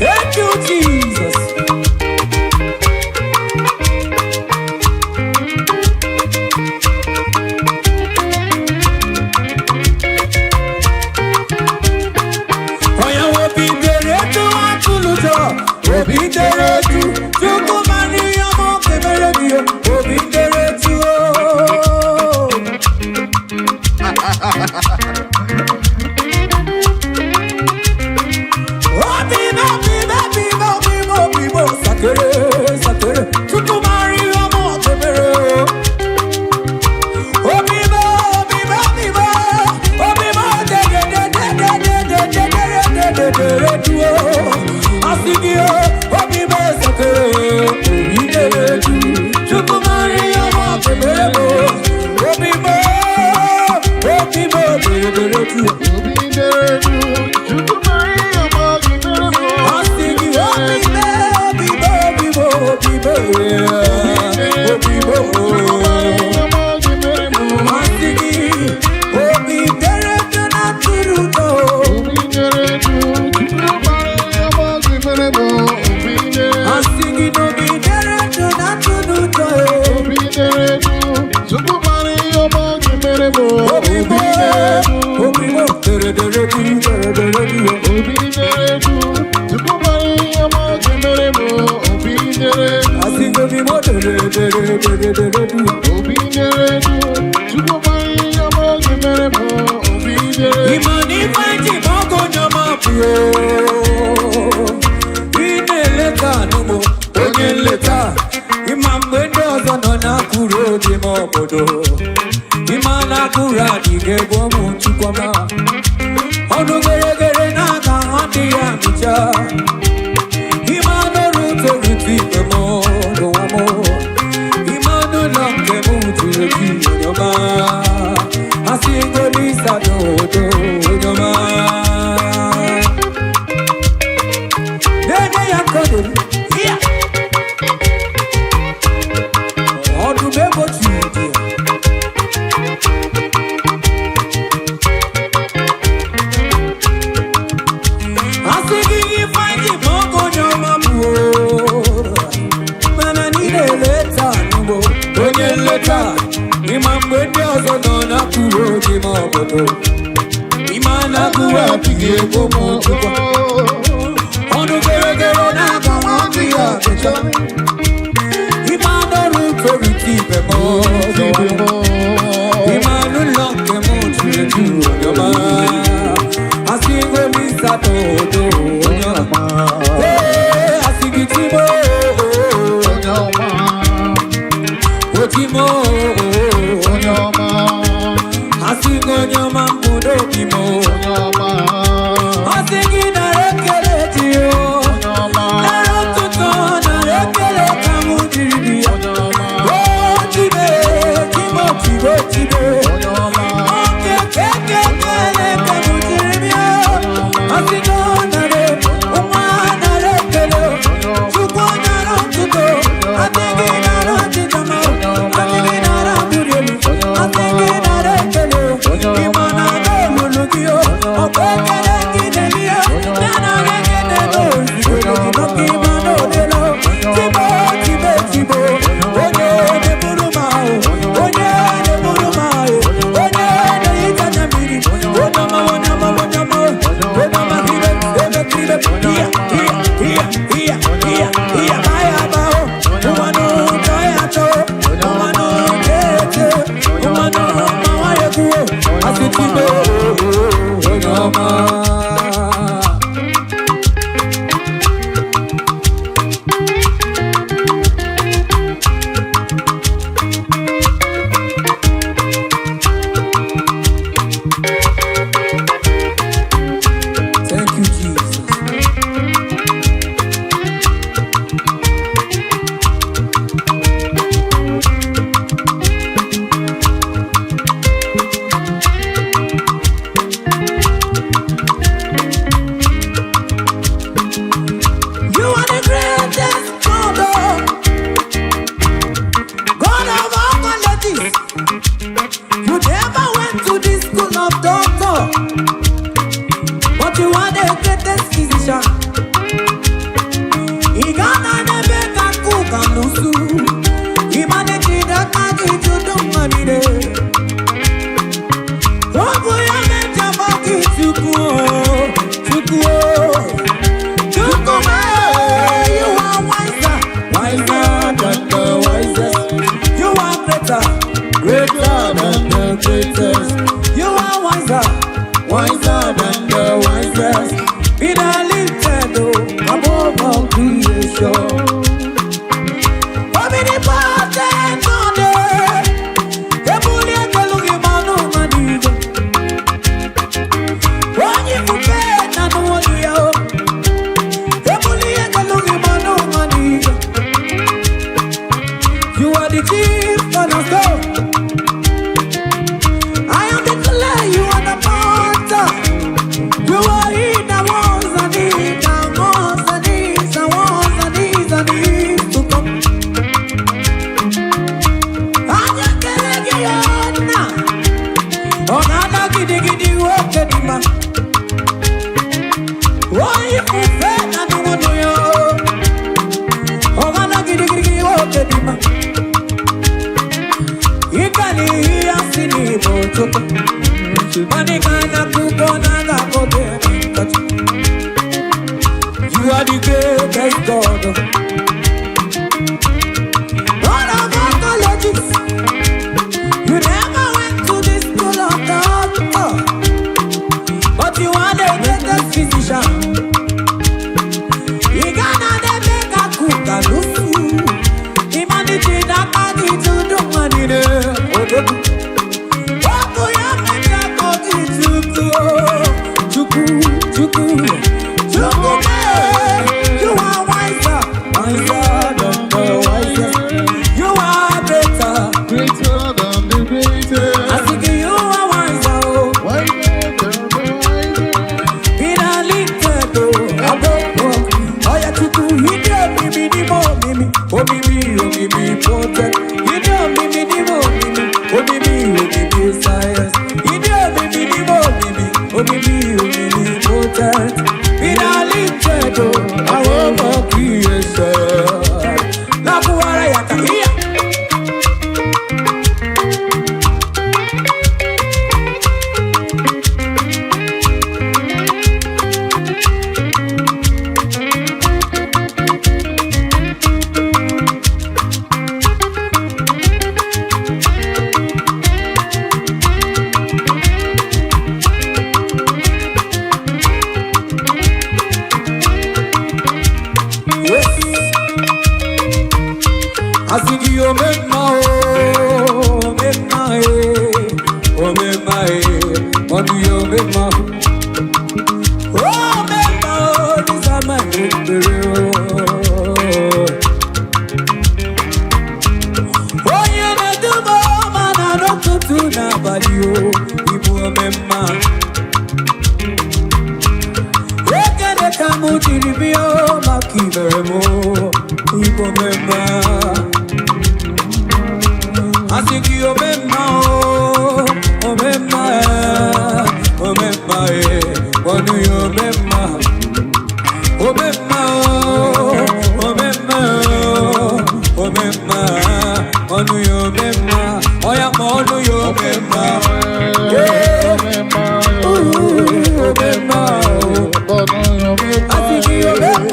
Thank you, Jesus. Incredible. numo onye leta ima mwende ozo no na kuro di mobodo ima na kura di gebo muchukoma onu gere na ka handi ya micha ima no ruto ruti mo do amo ima no longe muchu yoma asingo lisa do yoma. Yeah. All to be what you do. I say if I give up on your mama, man, I need a letter. When you letter, remember the other no na kuro di mobodo. Imana kuro di gebo mobodo. Onu gere na ka handi ya beja. Imano ruto rutipe mo. Imano longe mo chuju yoma. Asingo misa todo yoma. Hey, asigitimo yoma. Otimo yoma. Asingo yoma mudo kimo yoma. Asigina I be protect. You know me, science. You know me, protect. In a little, I will creation. Now, what I can hear. I think you make my what do you make my this is my oh, you make the man I don't go to nobody, Igbo memma. Rekene kamu tiribio makiveremo, Igbo memma. I think you remember, what do you remember? What do you remember? Oh, yeah, what do you remember? I think you remember.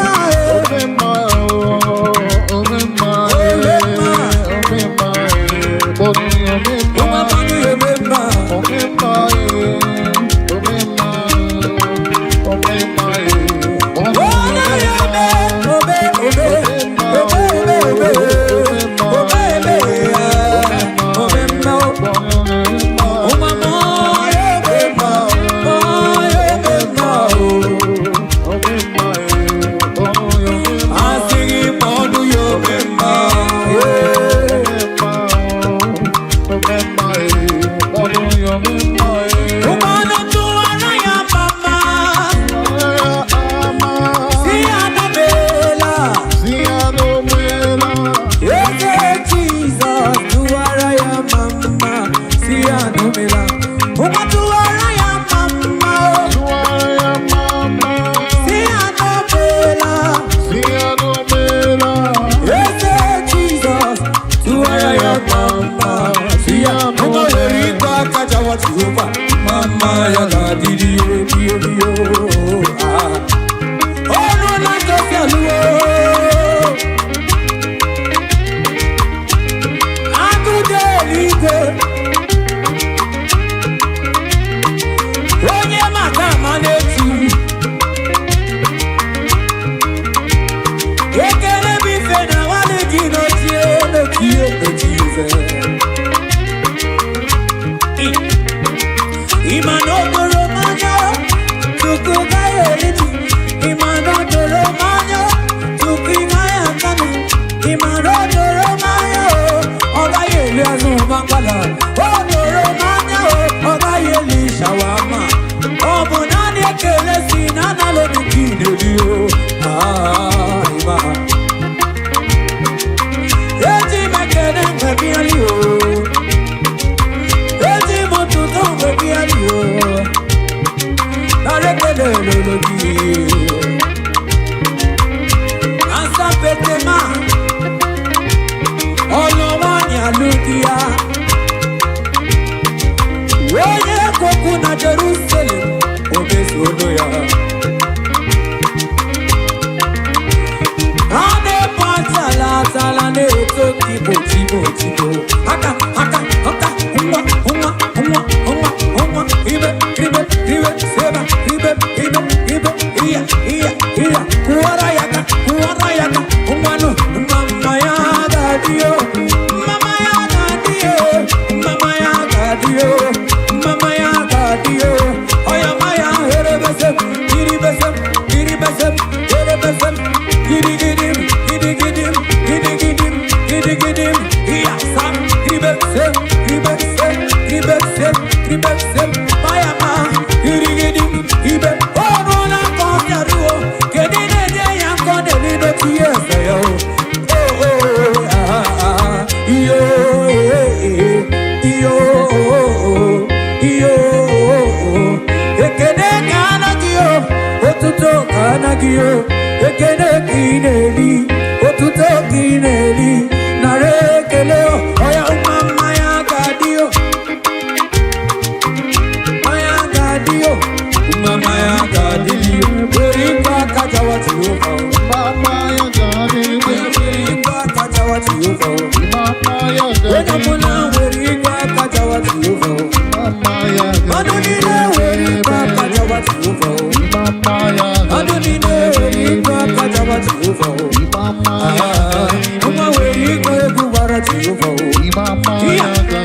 Uma where you go, you are a Jehovah.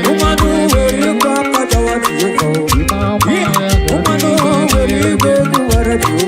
Uma no where you go, Padawa Jehovah. Uma no where you go, you are a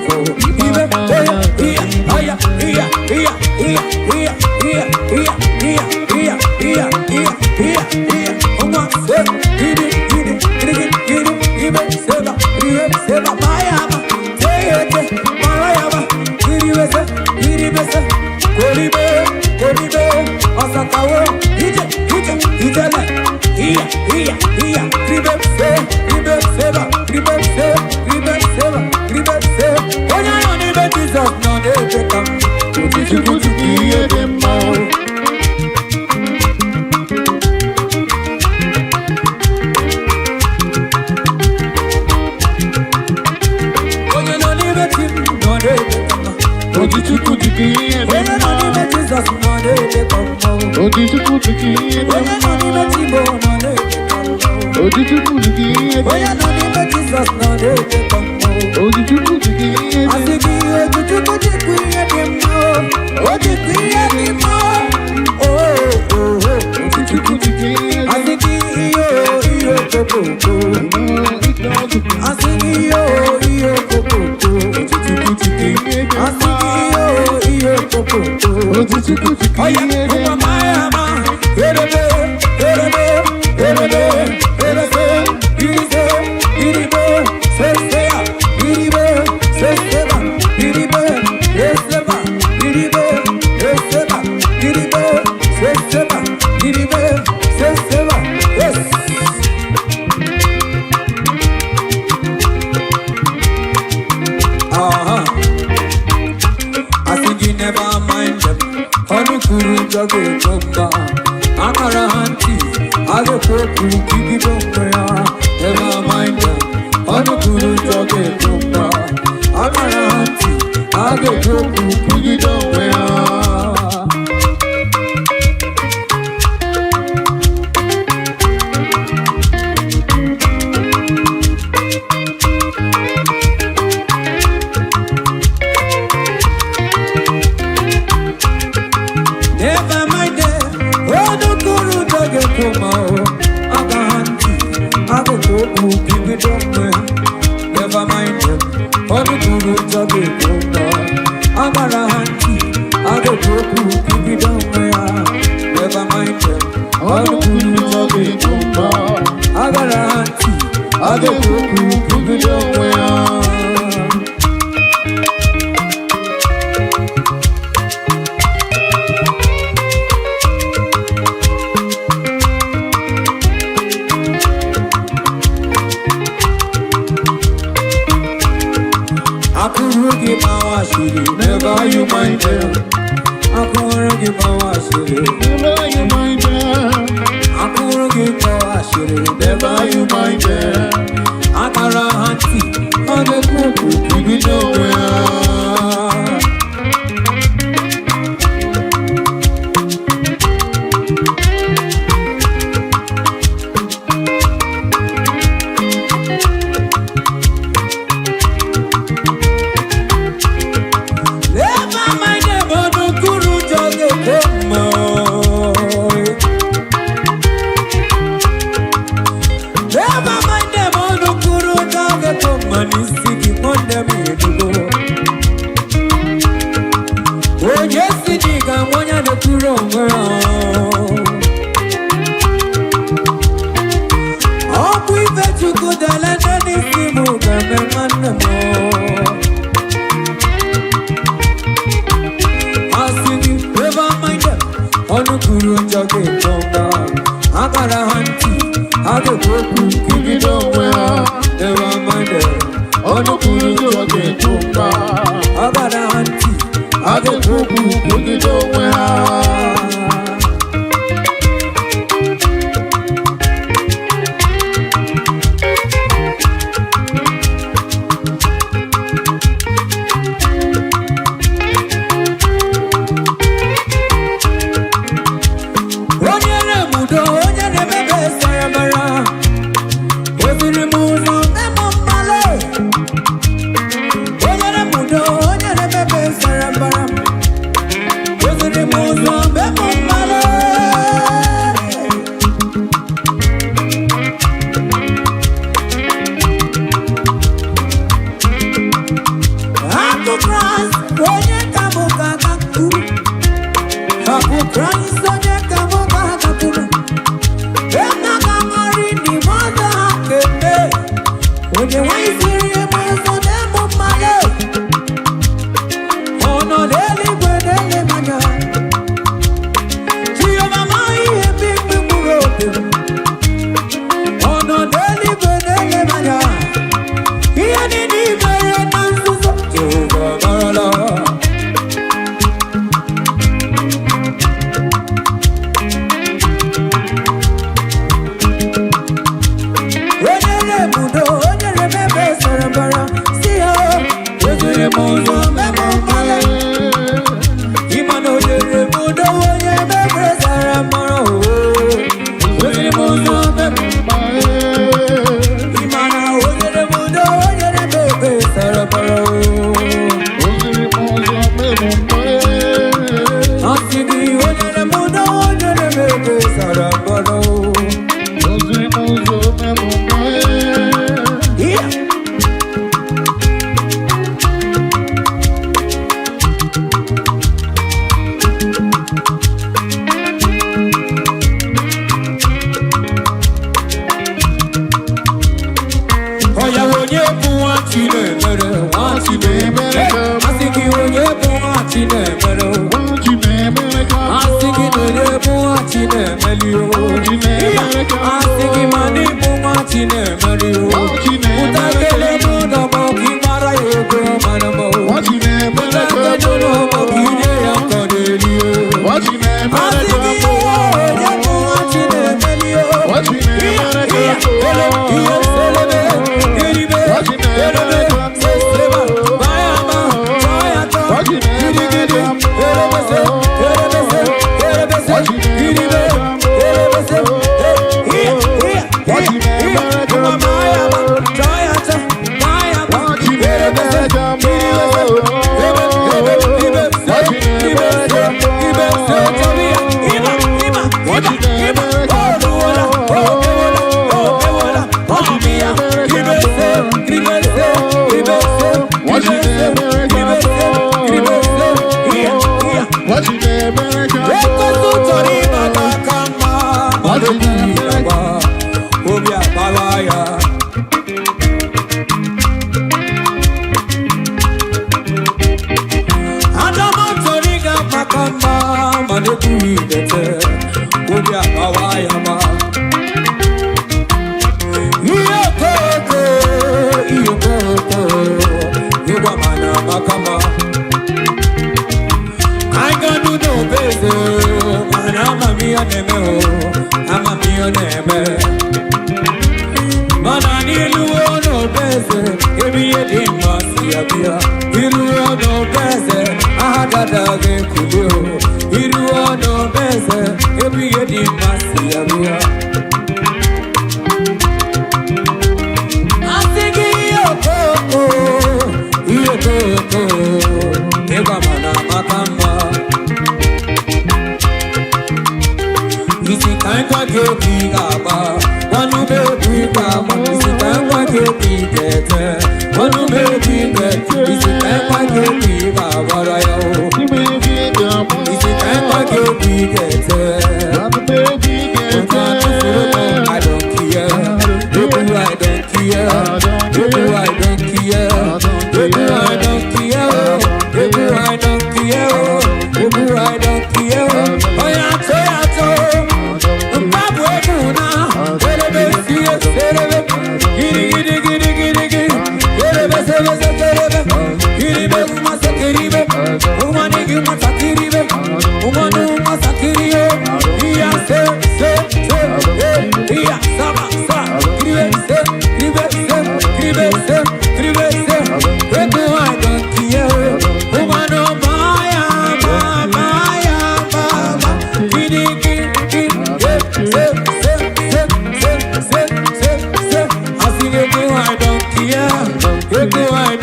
I don't care.